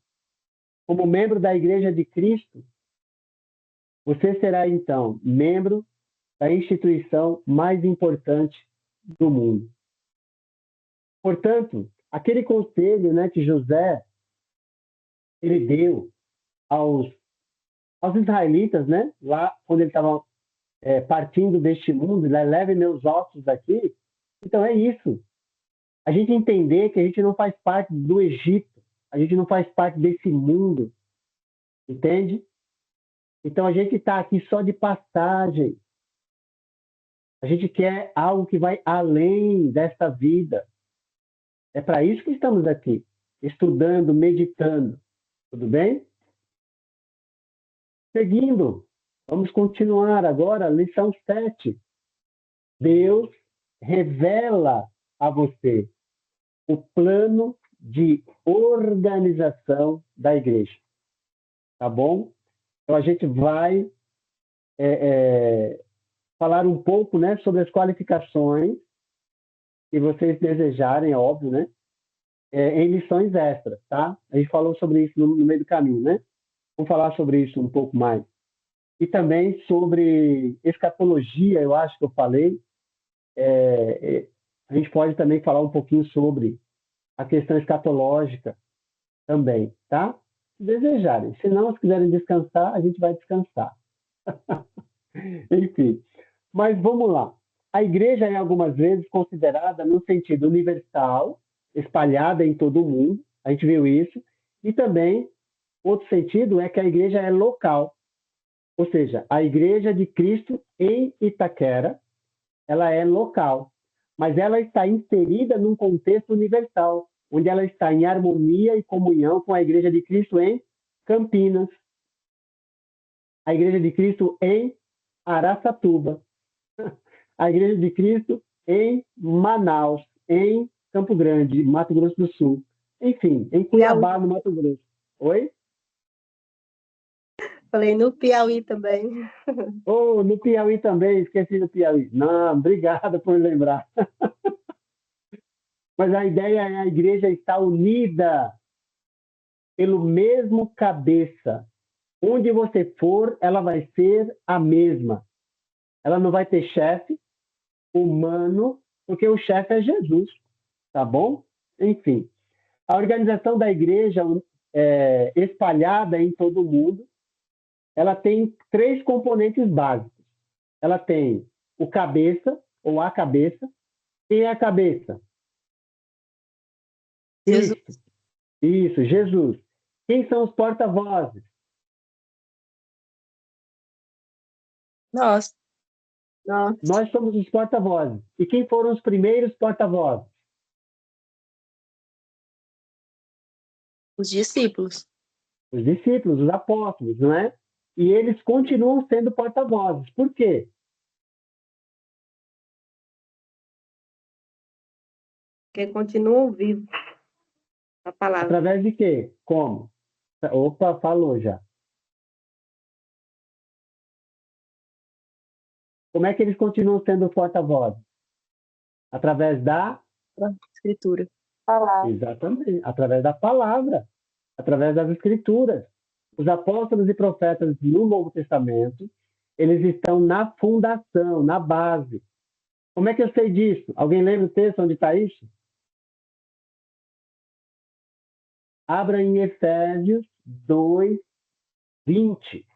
Como membro da Igreja de Cristo, você será, então, membro da instituição mais importante do mundo. Portanto, aquele conselho, né, que José ele deu aos israelitas, né, lá quando ele estava partindo deste mundo, leve meus ossos daqui. Então é isso. A gente entender que a gente não faz parte do Egito, a gente não faz parte desse mundo, entende? Então a gente está aqui só de passagem. A gente quer algo que vai além desta vida. É para isso que estamos aqui, estudando, meditando. Tudo bem? Seguindo, vamos continuar agora, lição 7. Deus revela a você o plano de organização da igreja. Tá bom? Então a gente vai falar um pouco, né, sobre as qualificações que vocês desejarem, é óbvio, né? Em lições extras, tá? A gente falou sobre isso no meio do caminho, né? Vamos falar sobre isso um pouco mais. E também sobre escatologia, eu acho que eu falei. A gente pode também falar um pouquinho sobre a questão escatológica também, tá? Se desejarem. Se não, se quiserem descansar, a gente vai descansar. Enfim, mas vamos lá. A igreja é algumas vezes considerada no sentido universal, espalhada em todo o mundo, a gente viu isso, e também outro sentido é que a igreja é local, ou seja, a igreja de Cristo em Itaquera, ela é local, mas ela está inserida num contexto universal, onde ela está em harmonia e comunhão com a Igreja de Cristo em Campinas, a Igreja de Cristo em Araçatuba, a Igreja de Cristo em Manaus, em Campo Grande, Mato Grosso do Sul, enfim, em Cuiabá, no Mato Grosso. Oi? Falei no Piauí também. Oh, no Piauí também, esqueci do Piauí. Não, obrigado por lembrar. Mas a ideia é a igreja estar unida pelo mesmo cabeça. Onde você for, ela vai ser a mesma. Ela não vai ter chefe humano, porque o chefe é Jesus, tá bom? Enfim, a organização da igreja espalhada em todo o mundo, ela tem 3 componentes básicos. Ela tem o cabeça, ou a cabeça. Quem é a cabeça? Jesus. Isso, Jesus. Quem são os porta-vozes? Nós. Nós somos os porta-vozes. E quem foram os primeiros porta-vozes? Os discípulos. Os discípulos, os apóstolos, não é? E eles continuam sendo porta-vozes. Por quê? Porque continuam vivos a palavra. Através de quê? Como? Opa, falou já. Como é que eles continuam sendo porta-vozes? Através da Escritura. Palavra. Exatamente, através da palavra, através das escrituras. Os apóstolos e profetas no Novo Testamento, eles estão na fundação, na base. Como é que eu sei disso? Alguém lembra o texto onde está isso? Abra em Efésios 2, 20.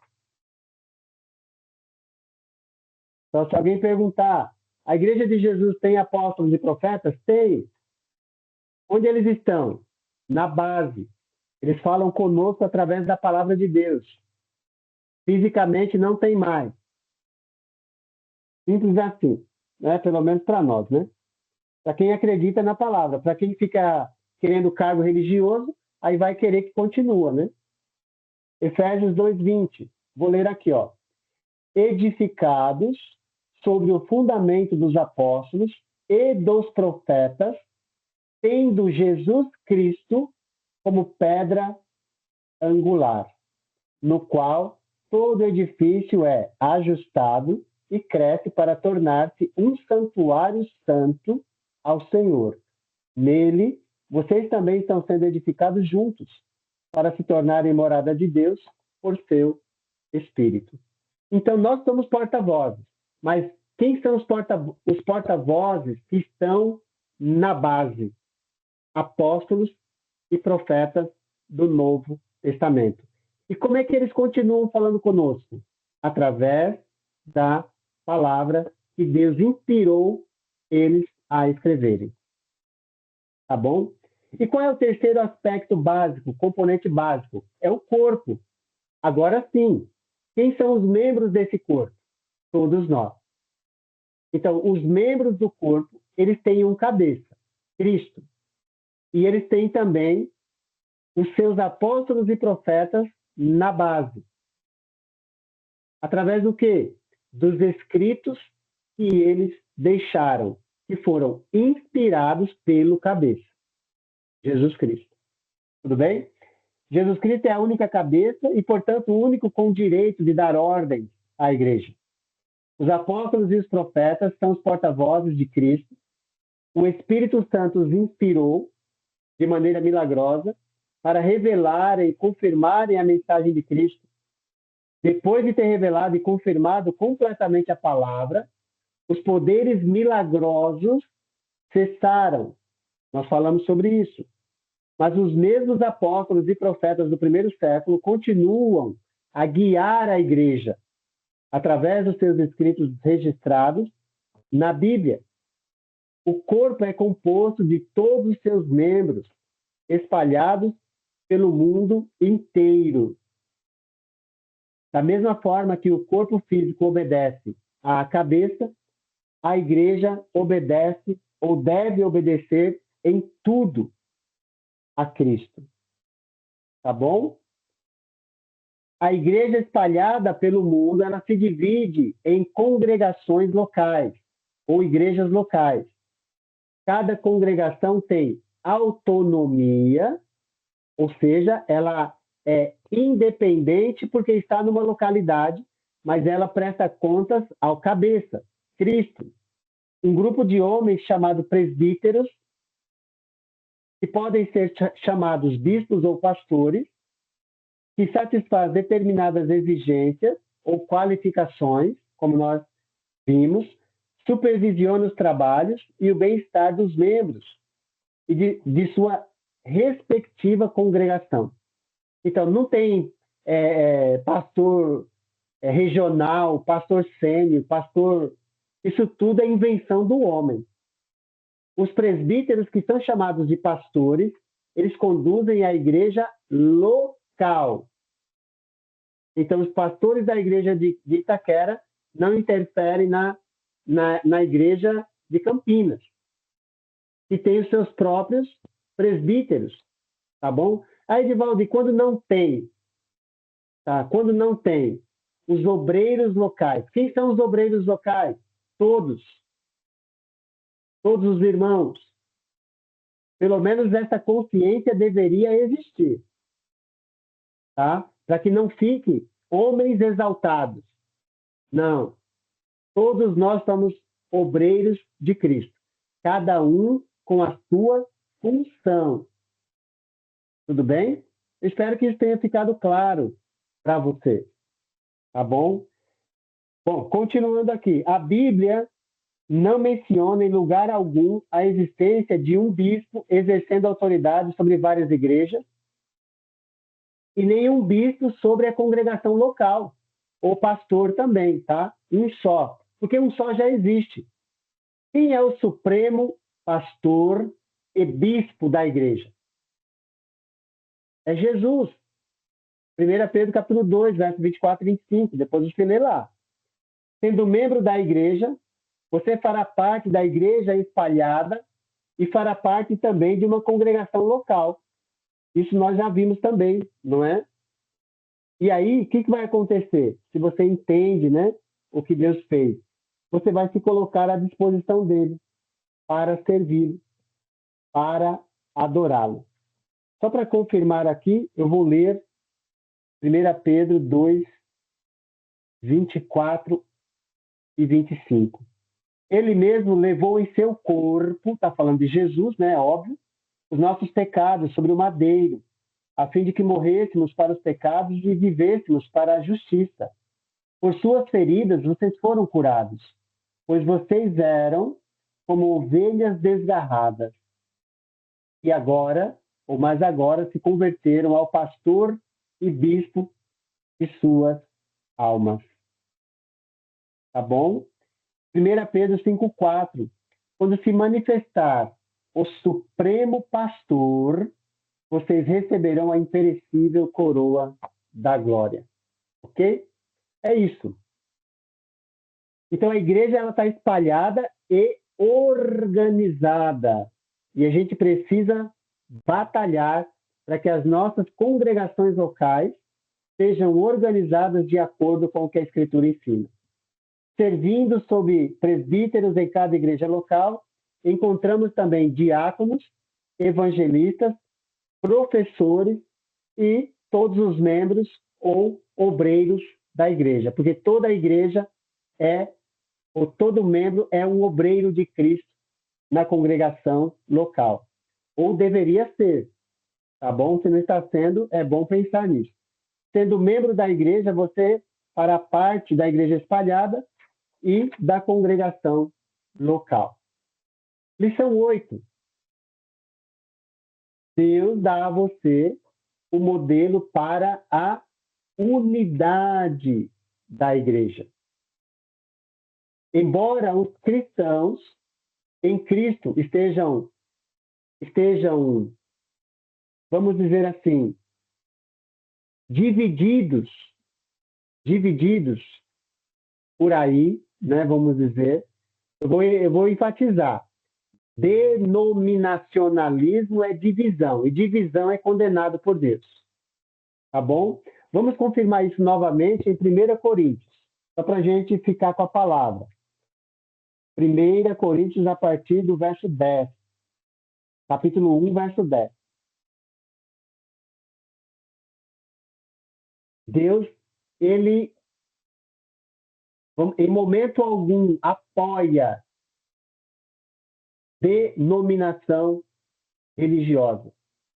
Então, se alguém perguntar, a igreja de Jesus tem apóstolos e profetas? Tem. Onde eles estão? Na base. Eles falam conosco através da palavra de Deus. Fisicamente não tem mais. Simples assim, né? Pelo menos para nós, né? Para quem acredita na palavra. Para quem fica querendo cargo religioso, aí vai querer que continua, né? Efésios 2:20. Vou ler aqui, ó. Edificados sobre o fundamento dos apóstolos e dos profetas, tendo Jesus Cristo como pedra angular, no qual todo edifício é ajustado e cresce para tornar-se um santuário santo ao Senhor. Nele, vocês também estão sendo edificados juntos para se tornarem morada de Deus por seu Espírito. Então, nós somos porta-vozes, mas quem são os porta-vozes que estão na base? Apóstolos e profetas do Novo Testamento. E como é que eles continuam falando conosco? Através da palavra que Deus inspirou eles a escreverem. Tá bom? E qual é o terceiro aspecto básico, componente básico? É o corpo. Agora sim, quem são os membros desse corpo? Todos nós. Então, os membros do corpo, eles têm um cabeça, Cristo. E eles têm também os seus apóstolos e profetas na base. Através do quê? Dos escritos que eles deixaram, que foram inspirados pelo cabeça, Jesus Cristo. Tudo bem? Jesus Cristo é a única cabeça e, portanto, o único com direito de dar ordem à igreja. Os apóstolos e os profetas são os porta-vozes de Cristo. O Espírito Santo os inspirou de maneira milagrosa para revelarem e confirmarem a mensagem de Cristo. Depois de ter revelado e confirmado completamente a palavra, os poderes milagrosos cessaram. Nós falamos sobre isso. Mas os mesmos apóstolos e profetas do primeiro século continuam a guiar a igreja através dos seus escritos registrados na Bíblia. O corpo é composto de todos os seus membros, espalhados pelo mundo inteiro. Da mesma forma que o corpo físico obedece à cabeça, a igreja obedece ou deve obedecer em tudo a Cristo. Tá bom? A igreja espalhada pelo mundo, ela se divide em congregações locais ou igrejas locais. Cada congregação tem autonomia, ou seja, ela é independente porque está numa localidade, mas ela presta contas ao cabeça, Cristo. Um grupo de homens chamado presbíteros, que podem ser chamados bispos ou pastores, que satisfaz determinadas exigências ou qualificações, como nós vimos, supervisiona os trabalhos e o bem-estar dos membros e de sua respectiva congregação. Então, não tem pastor regional, pastor sênior, pastor... Isso tudo é invenção do homem. Os presbíteros, que são chamados de pastores, eles conduzem a igreja local. Então, os pastores da igreja de Itaquera não interferem na igreja de Campinas, que tem os seus próprios presbíteros, tá bom? Aí, Edivaldo, quando não tem, tá? Quando não tem os obreiros locais, quem são os obreiros locais? Todos os irmãos. Pelo menos essa consciência deveria existir, tá? Para que não fiquem homens exaltados. Não. Todos nós somos obreiros de Cristo. Cada um com a sua função. Tudo bem? Eu espero que isso tenha ficado claro para você. Tá bom? Bom, continuando aqui. A Bíblia não menciona em lugar algum a existência de um bispo exercendo autoridade sobre várias igrejas e nenhum bispo sobre a congregação local, ou pastor também, tá? Um só, porque um só já existe. Quem é o supremo pastor e bispo da igreja? É Jesus. 1 Pedro capítulo 2, versos 24 e 25, depois você lê lá. Sendo membro da igreja, você fará parte da igreja espalhada e fará parte também de uma congregação local. Isso nós já vimos também, não é? E aí, o que vai acontecer? Se você entende, né, o que Deus fez, você vai se colocar à disposição dele para servi-lo, para adorá-lo. Só para confirmar aqui, eu vou ler 1 Pedro 2, 24 e 25. Ele mesmo levou em seu corpo, está falando de Jesus, né, óbvio, os nossos pecados sobre o madeiro, a fim de que morrêssemos para os pecados e vivêssemos para a justiça. Por suas feridas vocês foram curados, pois vocês eram como ovelhas desgarradas. E agora, ou mais agora, se converteram ao pastor e bispo de suas almas. Tá bom? 1 Pedro 5,4. Quando se manifestar o Supremo Pastor, vocês receberão a imperecível coroa da glória. Ok? É isso. Então, a igreja está espalhada e organizada. E a gente precisa batalhar para que as nossas congregações locais sejam organizadas de acordo com o que a Escritura ensina. Servindo sob presbíteros em cada igreja local, encontramos também diáconos, evangelistas, professores e todos os membros ou obreiros da igreja, porque toda a igreja ou todo membro é um obreiro de Cristo na congregação local. Ou deveria ser, tá bom? Se não está sendo, é bom pensar nisso. Sendo membro da igreja, você fará parte da igreja espalhada e da congregação local. Lição 8. Deus dá a você o modelo para a unidade da igreja. Embora os cristãos em Cristo estejam, vamos dizer assim, divididos por aí, né, vamos dizer, eu vou enfatizar. Denominacionalismo é divisão, e divisão é condenado por Deus. Tá bom? Vamos confirmar isso novamente em 1 Coríntios, só para a gente ficar com a palavra. 1 Coríntios, a partir do verso 10. Capítulo 1, verso 10. Deus, ele, em momento algum, apoia denominação religiosa.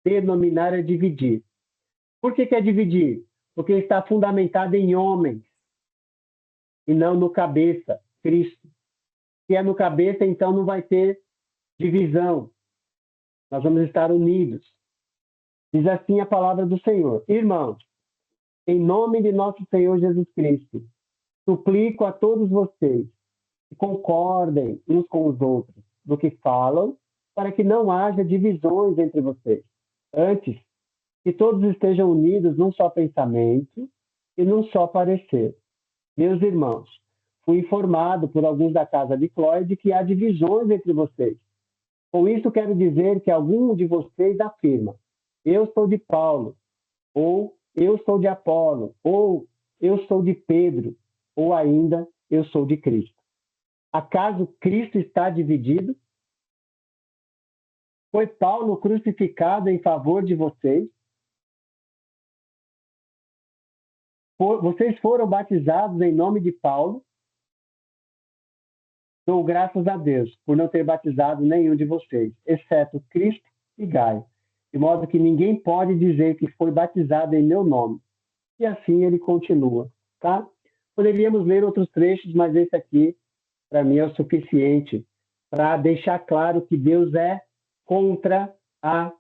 Denominar é dividir. Por que é dividir? Porque está fundamentado em homens e não no cabeça, Cristo. Se é no cabeça, então não vai ter divisão. Nós vamos estar unidos. Diz assim a palavra do Senhor. Irmãos, em nome de nosso Senhor Jesus Cristo, suplico a todos vocês que concordem uns com os outros do que falam, para que não haja divisões entre vocês. Antes, que todos estejam unidos num só pensamento e num só parecer. Meus irmãos, fui informado por alguns da casa de Clói de que há divisões entre vocês. Com isso, quero dizer que algum de vocês afirma: eu sou de Paulo, ou eu sou de Apolo, ou eu sou de Pedro, ou ainda eu sou de Cristo. Acaso Cristo está dividido? Foi Paulo crucificado em favor de vocês? Vocês foram batizados em nome de Paulo? Dou graças a Deus por não ter batizado nenhum de vocês, exceto Cristo e Gaio, de modo que ninguém pode dizer que foi batizado em meu nome. E assim ele continua, tá? Poderíamos ler outros trechos, mas esse aqui, para mim, é o suficiente para deixar claro que Deus é contra a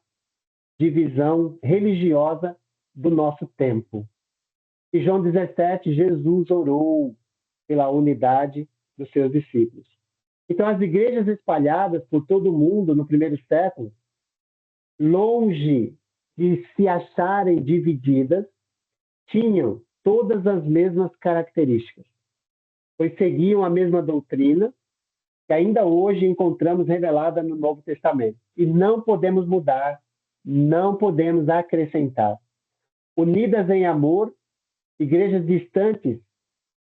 divisão religiosa do nosso tempo. Em João 17, Jesus orou pela unidade dos seus discípulos. Então, as igrejas espalhadas por todo o mundo no primeiro século, longe de se acharem divididas, tinham todas as mesmas características, pois seguiam a mesma doutrina que ainda hoje encontramos revelada no Novo Testamento. E não podemos mudar, não podemos acrescentar. Unidas em amor, igrejas distantes,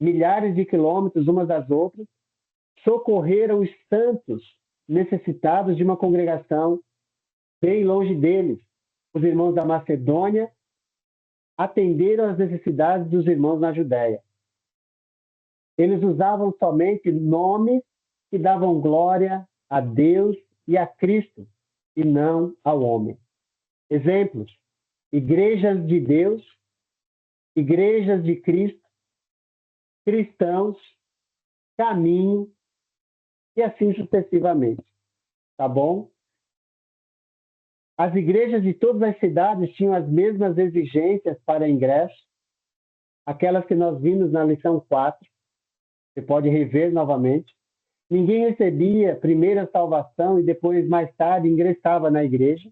milhares de quilômetros umas das outras, socorreram os santos necessitados de uma congregação bem longe deles. Os irmãos da Macedônia atenderam às necessidades dos irmãos na Judéia. Eles usavam somente nomes que davam glória a Deus e a Cristo, e não ao homem. Exemplos: igrejas de Deus, igrejas de Cristo, cristãos, caminho, e assim sucessivamente. Tá bom? As igrejas de todas as cidades tinham as mesmas exigências para ingresso, aquelas que nós vimos na lição 4. Você pode rever novamente. Ninguém recebia primeiro a salvação e depois, mais tarde, ingressava na igreja.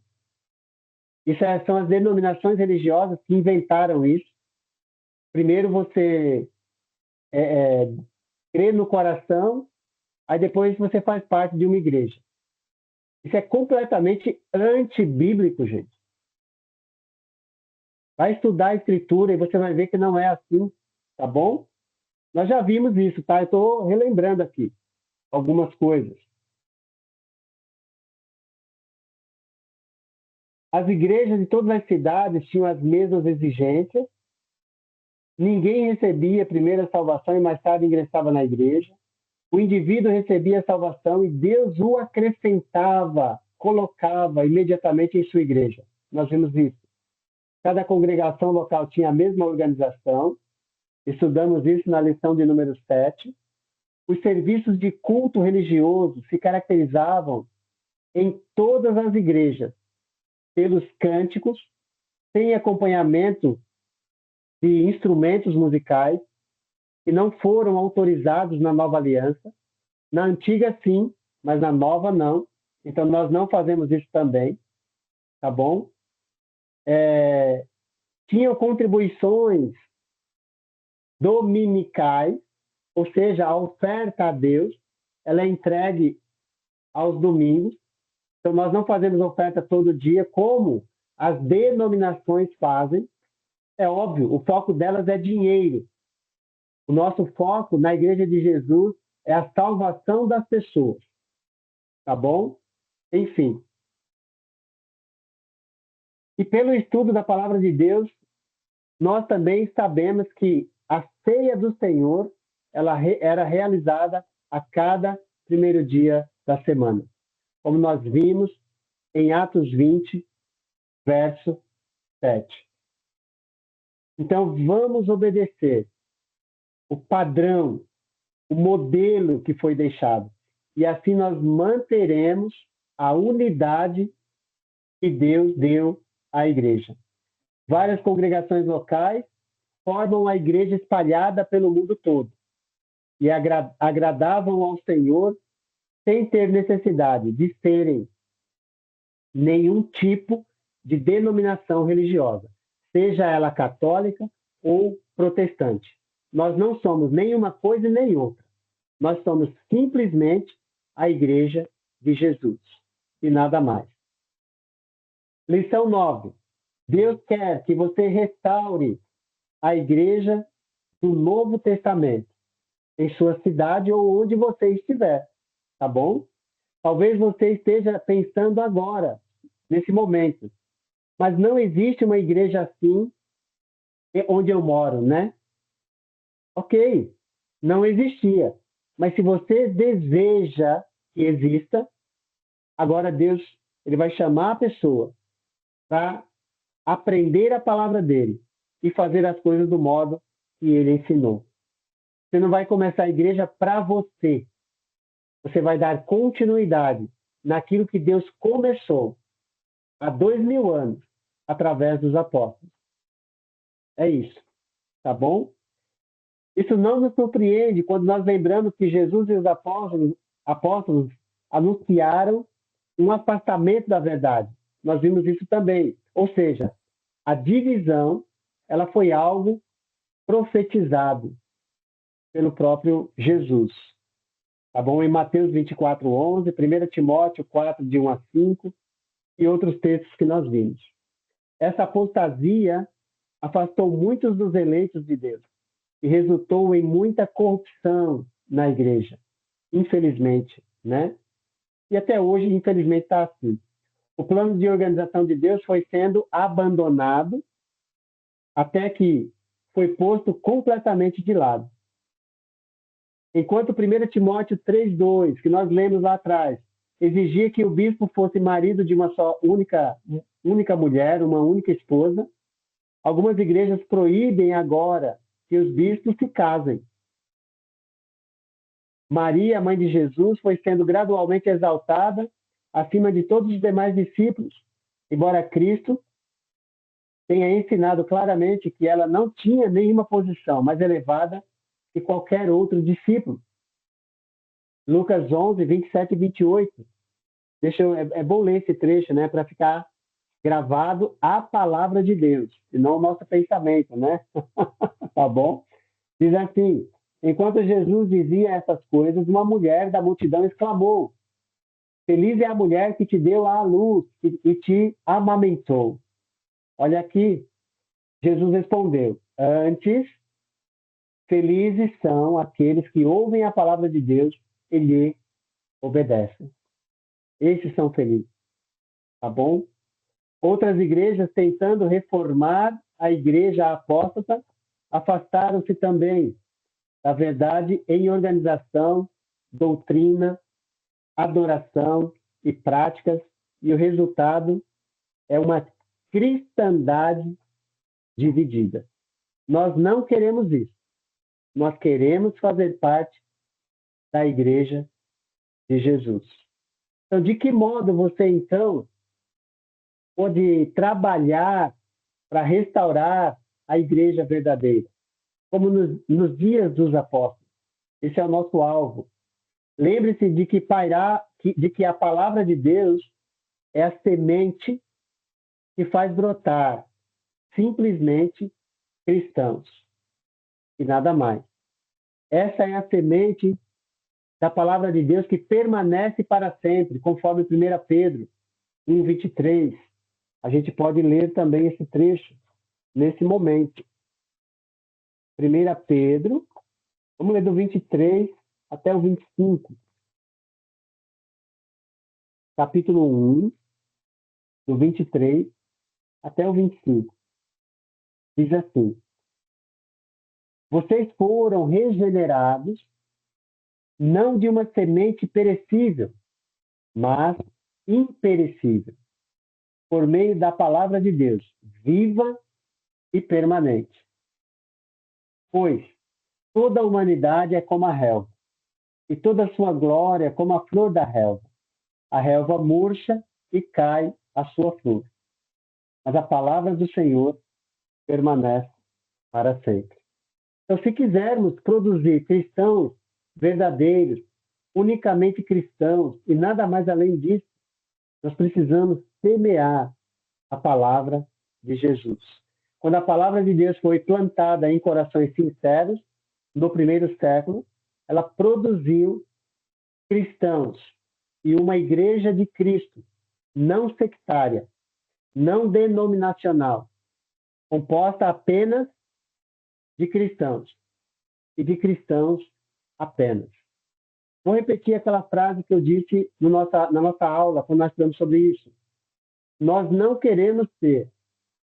Isso são as denominações religiosas que inventaram isso. Primeiro você crê no coração, aí depois você faz parte de uma igreja. Isso é completamente antibíblico, gente. Vai estudar a Escritura e você vai ver que não é assim, tá bom? Nós já vimos isso, tá? Eu estou relembrando aqui algumas coisas. As igrejas de todas as cidades tinham as mesmas exigências. Ninguém recebia primeiro a salvação e mais tarde ingressava na igreja. O indivíduo recebia a salvação e Deus o acrescentava, colocava imediatamente em sua igreja. Nós vimos isso. Cada congregação local tinha a mesma organização. Estudamos isso na lição de número 7. Os serviços de culto religioso se caracterizavam em todas as igrejas pelos cânticos, sem acompanhamento de instrumentos musicais, que não foram autorizados na Nova Aliança. Na Antiga, sim, mas na Nova, não. Então, nós não fazemos isso também, tá bom? Tinham contribuições dominicais, ou seja, a oferta a Deus, ela é entregue aos domingos, Então, nós não fazemos oferta todo dia, como as denominações fazem. É óbvio, o foco delas é dinheiro. O nosso foco na Igreja de Jesus é a salvação das pessoas. Tá bom? Enfim. E pelo estudo da palavra de Deus, nós também sabemos que a ceia do Senhor ela era realizada a cada primeiro dia da semana. Como nós vimos em Atos 20, verso 7. Então, vamos obedecer o padrão, o modelo que foi deixado. E assim nós manteremos a unidade que Deus deu à igreja. Várias congregações locais formam a igreja espalhada pelo mundo todo e agradavam ao Senhor sem ter necessidade de serem nenhum tipo de denominação religiosa, seja ela católica ou protestante. Nós não somos nenhuma coisa e nem outra. Nós somos simplesmente a Igreja de Jesus e nada mais. Lição 9. Deus quer que você restaure a Igreja do Novo Testamento em sua cidade ou onde você estiver, tá bom? Talvez você esteja pensando agora, nesse momento, mas não existe uma igreja assim onde eu moro, né? Ok, não existia. Mas se você deseja que exista, agora Deus ele vai chamar a pessoa para aprender a palavra dele e fazer as coisas do modo que ele ensinou. Você não vai começar a igreja para você. Você vai dar continuidade naquilo que Deus começou há 2000 anos, através dos apóstolos. É isso, tá bom? Isso não nos surpreende quando nós lembramos que Jesus e os apóstolos anunciaram um afastamento da verdade. Nós vimos isso também. Ou seja, a divisão ela foi algo profetizado pelo próprio Jesus. Tá bom? Em Mateus 24:11, 1 Timóteo 4, de 1 a 5 e outros textos que nós vimos. Essa apostasia afastou muitos dos eleitos de Deus e resultou em muita corrupção na igreja, infelizmente, né? E até hoje, infelizmente, está assim. O plano de organização de Deus foi sendo abandonado até que foi posto completamente de lado. Enquanto 1 Timóteo 3:2, que nós lemos lá atrás, exigia que o bispo fosse marido de uma só única mulher, uma única esposa, algumas igrejas proíbem agora que os bispos se casem. Maria, mãe de Jesus, foi sendo gradualmente exaltada acima de todos os demais discípulos, embora Cristo tenha ensinado claramente que ela não tinha nenhuma posição mais elevada que qualquer outro discípulo. Lucas 11, 27 e 28. É bom ler esse trecho, né, para ficar gravado a palavra de Deus, e não o nosso pensamento, né? Tá bom? Diz assim: enquanto Jesus dizia essas coisas, uma mulher da multidão exclamou: feliz é a mulher que te deu à luz e te amamentou. Olha aqui, Jesus respondeu: antes, felizes são aqueles que ouvem a palavra de Deus e lhe obedecem. Esses são felizes, tá bom? Outras igrejas, tentando reformar a igreja apóstata, afastaram-se também da verdade em organização, doutrina, adoração e práticas, e o resultado é uma cristandade dividida. Nós não queremos isso. Nós queremos fazer parte da igreja de Jesus. Então, de que modo você, então, pode trabalhar para restaurar a igreja verdadeira? Como nos dias dos apóstolos. Esse é o nosso alvo. Lembre-se de que a palavra de Deus é a semente que faz brotar simplesmente cristãos e nada mais. Essa é a semente da palavra de Deus que permanece para sempre, conforme 1 Pedro 1:23. A gente pode ler também esse trecho nesse momento. 1 Pedro, vamos ler do 23 até o 25. Capítulo 1, do 23 até o 25. Diz assim: vocês foram regenerados não de uma semente perecível, mas imperecível, por meio da palavra de Deus, viva e permanente. Pois toda a humanidade é como a relva, e toda a sua glória é como a flor da relva. A relva murcha e cai a sua flor, mas a palavra do Senhor permanece para sempre. Então, se quisermos produzir cristãos verdadeiros, unicamente cristãos, e nada mais além disso, nós precisamos semear a palavra de Jesus. Quando a palavra de Deus foi plantada em corações sinceros, no primeiro século, ela produziu cristãos e uma igreja de Cristo, não sectária, não denominacional, composta apenas de cristãos e de cristãos apenas. Vou repetir aquela frase que eu disse na nossa aula, quando nós falamos sobre isso. Nós não queremos ser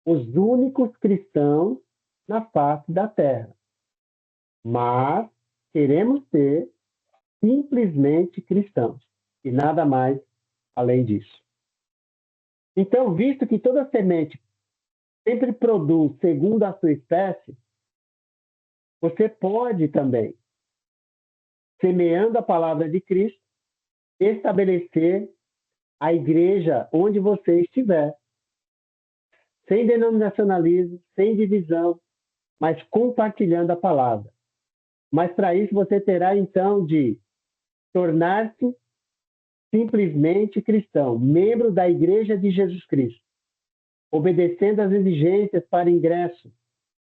os únicos cristãos na face da terra, mas queremos ser simplesmente cristãos e nada mais além disso. Então, visto que toda semente sempre produz segundo a sua espécie, você pode também, semeando a palavra de Cristo, estabelecer a igreja onde você estiver, sem denominacionalismo, sem divisão, mas compartilhando a palavra. Mas para isso você terá então de tornar-se simplesmente cristão, membro da Igreja de Jesus Cristo, obedecendo às exigências para ingresso,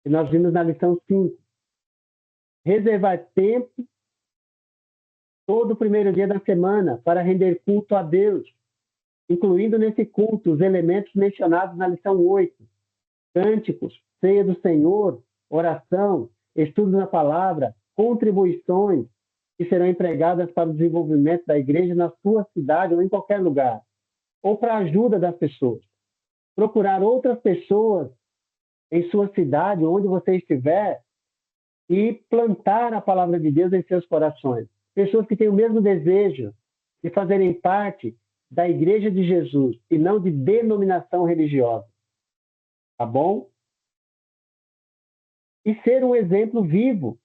que nós vimos na lição 5. Reservar tempo todo o primeiro dia da semana para render culto a Deus, incluindo nesse culto os elementos mencionados na lição 8, cânticos, ceia do Senhor, oração, estudo na palavra, contribuições que serão empregadas para o desenvolvimento da igreja na sua cidade ou em qualquer lugar, ou para a ajuda das pessoas. Procurar outras pessoas em sua cidade, onde você estiver, e plantar a palavra de Deus em seus corações. Pessoas que têm o mesmo desejo de fazerem parte da Igreja de Jesus e não de denominação religiosa. Tá bom? E ser um exemplo vivo,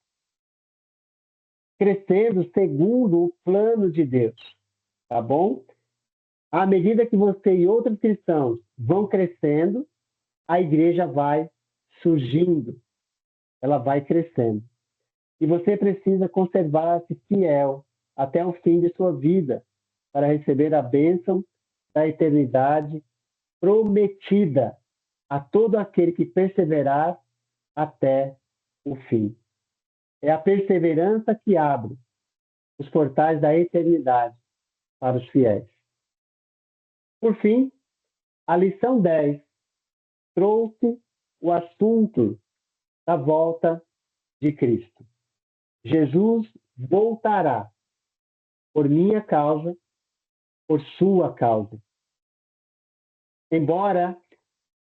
crescendo segundo o plano de Deus. Tá bom? À medida que você e outros cristãos vão crescendo, a igreja vai surgindo, ela vai crescendo. E você precisa conservar-se fiel até o fim de sua vida para receber a bênção da eternidade prometida a todo aquele que perseverar até o fim. É a perseverança que abre os portais da eternidade para os fiéis. Por fim, a lição 10 trouxe o assunto da volta de Cristo. Jesus voltará por minha causa, por sua causa. Embora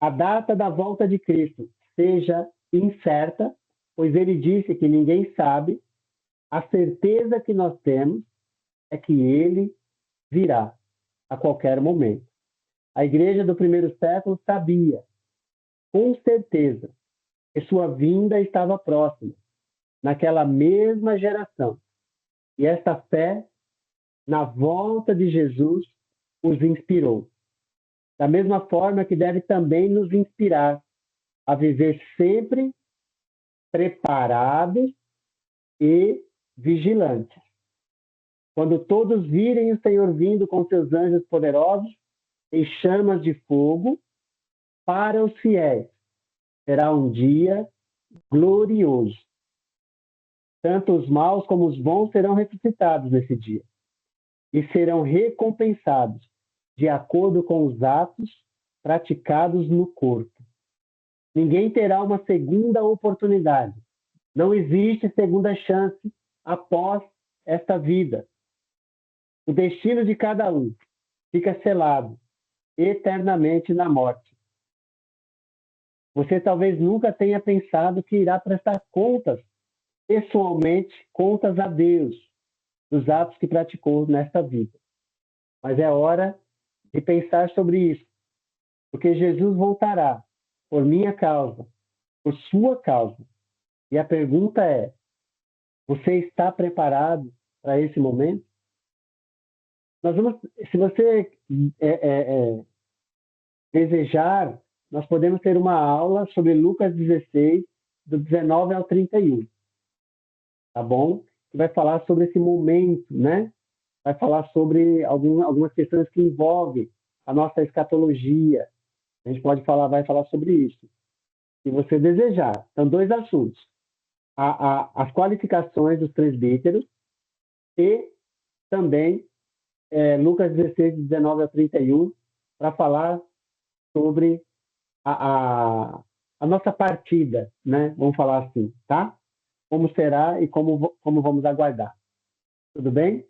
a data da volta de Cristo seja incerta, pois ele disse que ninguém sabe, a certeza que nós temos é que ele virá a qualquer momento. A igreja do primeiro século sabia, com certeza, que sua vinda estava próxima, naquela mesma geração. E esta fé na volta de Jesus os inspirou. Da mesma forma que deve também nos inspirar a viver sempre preparados e vigilantes. Quando todos virem o Senhor vindo com seus anjos poderosos em chamas de fogo, para os fiéis será um dia glorioso. Tanto os maus como os bons serão ressuscitados nesse dia e serão recompensados de acordo com os atos praticados no corpo. Ninguém terá uma segunda oportunidade. Não existe segunda chance após esta vida. O destino de cada um fica selado eternamente na morte. Você talvez nunca tenha pensado que irá prestar contas, pessoalmente, contas a Deus, dos atos que praticou nesta vida. Mas é hora de pensar sobre isso, porque Jesus voltará por minha causa, por sua causa. E a pergunta é: você está preparado para esse momento? Se você desejar, nós podemos ter uma aula sobre Lucas 16, do 19 ao 31, tá bom? Que vai falar sobre esse momento, né? Vai falar sobre algumas questões que envolvem a nossa escatologia. A gente vai falar sobre isso. Se você desejar. São dois assuntos. As qualificações dos presbíteros e também Lucas 16, 19 a 31, para falar sobre a nossa partida, né? Vamos falar assim, tá? Como será e como vamos aguardar. Tudo bem?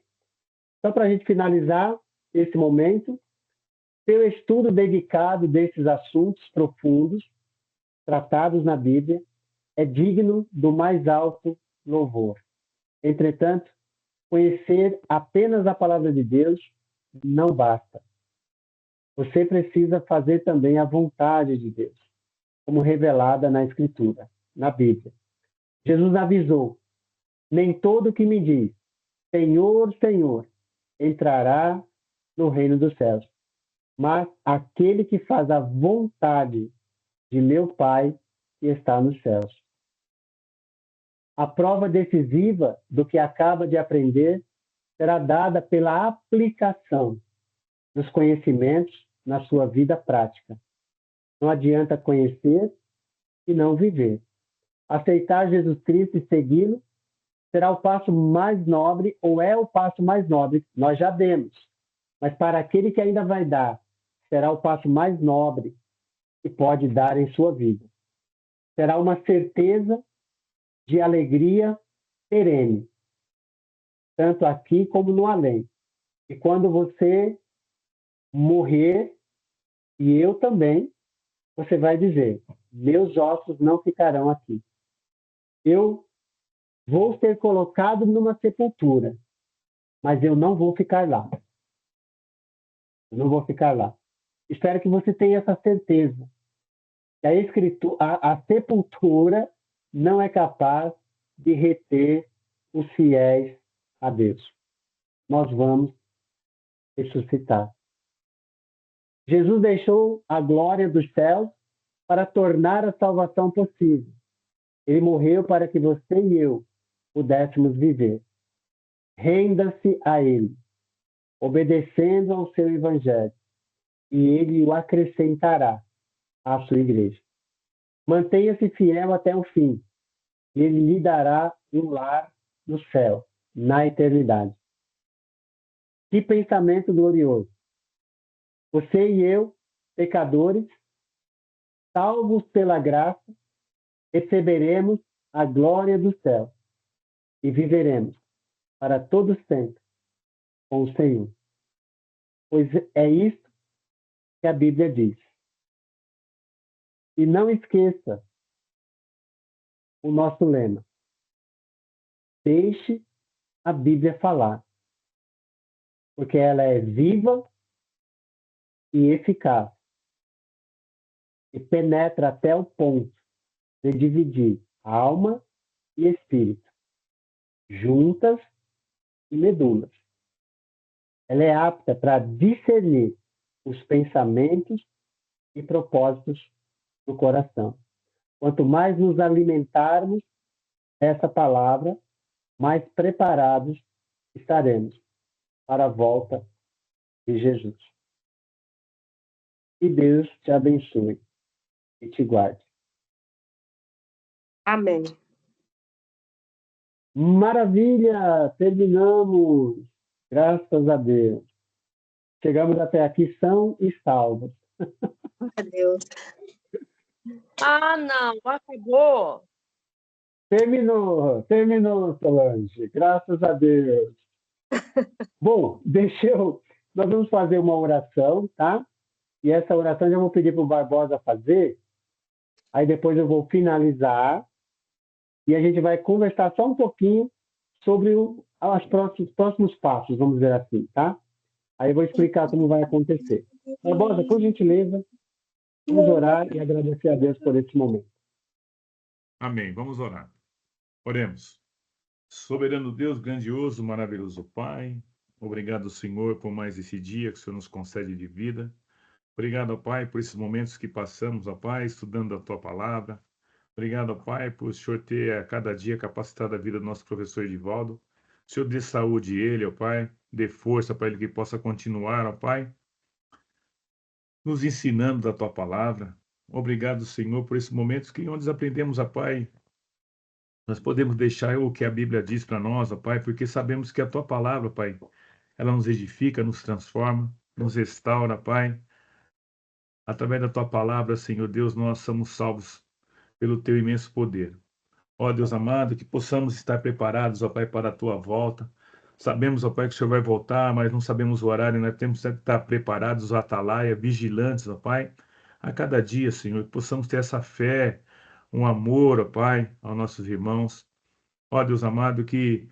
Então, para a gente finalizar esse momento, pelo estudo dedicado desses assuntos profundos, tratados na Bíblia, é digno do mais alto louvor. Entretanto, conhecer apenas a palavra de Deus não basta. Você precisa fazer também a vontade de Deus, como revelada na Escritura, na Bíblia. Jesus avisou: nem todo que me diz, Senhor, Senhor, entrará no reino dos céus, mas aquele que faz a vontade de meu Pai que está nos céus. A prova decisiva do que acaba de aprender será dada pela aplicação dos conhecimentos na sua vida prática. Não adianta conhecer e não viver. Aceitar Jesus Cristo e segui-lo será o passo mais nobre, ou é o passo mais nobre, nós já demos. Mas para aquele que ainda vai dar, será o passo mais nobre que pode dar em sua vida. Será uma certeza de alegria perene, tanto aqui como no além. E quando você morrer, e eu também, você vai dizer: meus ossos não ficarão aqui. Eu vou ser colocado numa sepultura, mas eu não vou ficar lá. Eu não vou ficar lá. Espero que você tenha essa certeza. A sepultura não é capaz de reter os fiéis a Deus. Nós vamos ressuscitar. Jesus deixou a glória dos céus para tornar a salvação possível. Ele morreu para que você e eu pudéssemos viver. Renda-se a Ele, obedecendo ao seu Evangelho, e Ele o acrescentará à sua igreja. Mantenha-se fiel até o fim, e Ele lhe dará um lar no céu, na eternidade. Que pensamento glorioso! Você e eu, pecadores, salvos pela graça, receberemos a glória do céu e viveremos para todo sempre com o Senhor. Pois é isto que a Bíblia diz. E não esqueça o nosso lema: deixe a Bíblia falar, porque ela é viva e eficaz e penetra até o ponto de dividir alma e espírito, juntas e medulas. Ela é apta para discernir os pensamentos e propósitos do coração. Quanto mais nos alimentarmos dessa palavra, mais preparados estaremos para a volta de Jesus. Que Deus te abençoe e te guarde. Amém. Maravilha! Terminamos. Graças a Deus. Chegamos até aqui são e salvos. Adeus. Ah, não, acabou. Terminou, Solange. Graças a Deus. Bom, nós vamos fazer uma oração, tá? E essa oração eu já vou pedir para o Barbosa fazer. Aí depois eu vou finalizar e a gente vai conversar só um pouquinho sobre os próximos passos, vamos dizer assim, tá? Aí eu vou explicar como vai acontecer. Barbosa, por gentileza, vamos orar e agradecer a Deus por esse momento. Amém. Vamos orar. Oremos. Soberano Deus, grandioso, maravilhoso Pai, obrigado, Senhor, por mais esse dia que o Senhor nos concede de vida. Obrigado, Pai, por esses momentos que passamos, ó Pai, estudando a Tua palavra. Obrigado, Pai, por o Senhor ter a cada dia capacitado a vida do nosso professor Edivaldo. O Senhor dê saúde a ele, ó Pai, dê força para ele que possa continuar, ó Pai, nos ensinando da Tua palavra. Obrigado, Senhor, por esses momentos que onde aprendemos, ó Pai, nós podemos deixar o que a Bíblia diz para nós, ó Pai, porque sabemos que a Tua palavra, Pai, ela nos edifica, nos transforma, nos restaura, Pai. Através da Tua palavra, Senhor Deus, nós somos salvos pelo Teu imenso poder. Ó Deus amado, que possamos estar preparados, ó Pai, para a Tua volta. Sabemos, ó Pai, que o Senhor vai voltar, mas não sabemos o horário, nós temos que estar preparados, ó atalaia, vigilantes, ó Pai, a cada dia, Senhor, que possamos ter essa fé, um amor, ó Pai, aos nossos irmãos. Ó Deus amado, que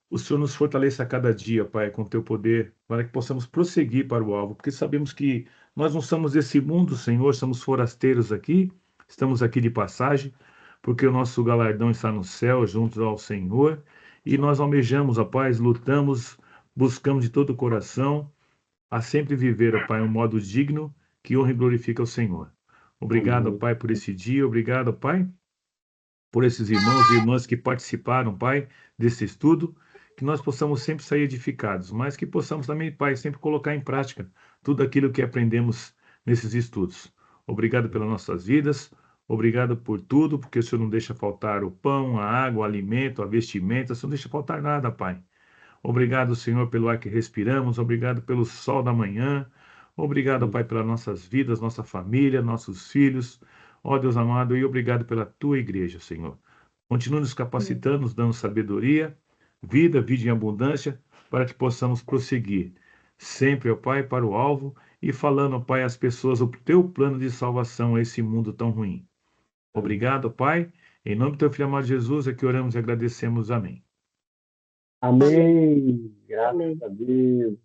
o Senhor nos fortaleça a cada dia, Pai, com o Teu poder, para que possamos prosseguir para o alvo, porque sabemos que nós não somos desse mundo, Senhor, somos forasteiros aqui, estamos aqui de passagem, porque o nosso galardão está no céu, juntos ao Senhor, e nós almejamos, ó Pai, lutamos, buscamos de todo o coração a sempre viver, ó Pai, um modo digno que honra e glorifica o Senhor. Obrigado, ó Amém. Pai, por esse dia, obrigado, ó Pai, por esses irmãos e irmãs que participaram, Pai, desse estudo, que nós possamos sempre sair edificados, mas que possamos também, Pai, sempre colocar em prática tudo aquilo que aprendemos nesses estudos. Obrigado pelas nossas vidas, obrigado por tudo, porque o Senhor não deixa faltar o pão, a água, o alimento, a vestimenta, o Senhor não deixa faltar nada, Pai. Obrigado, Senhor, pelo ar que respiramos, obrigado pelo sol da manhã, obrigado, Pai, pelas nossas vidas, nossa família, nossos filhos, ó Deus amado, e obrigado pela Tua igreja, Senhor. Continue nos capacitando, nos dando sabedoria, vida em abundância, para que possamos prosseguir. Sempre, ó Pai, para o alvo e falando, ó Pai, às pessoas o Teu plano de salvação a esse mundo tão ruim. Obrigado, Pai. Em nome do Teu Filho amado Jesus é que oramos e agradecemos. Amém. Amém. Graças Amém. a Deus.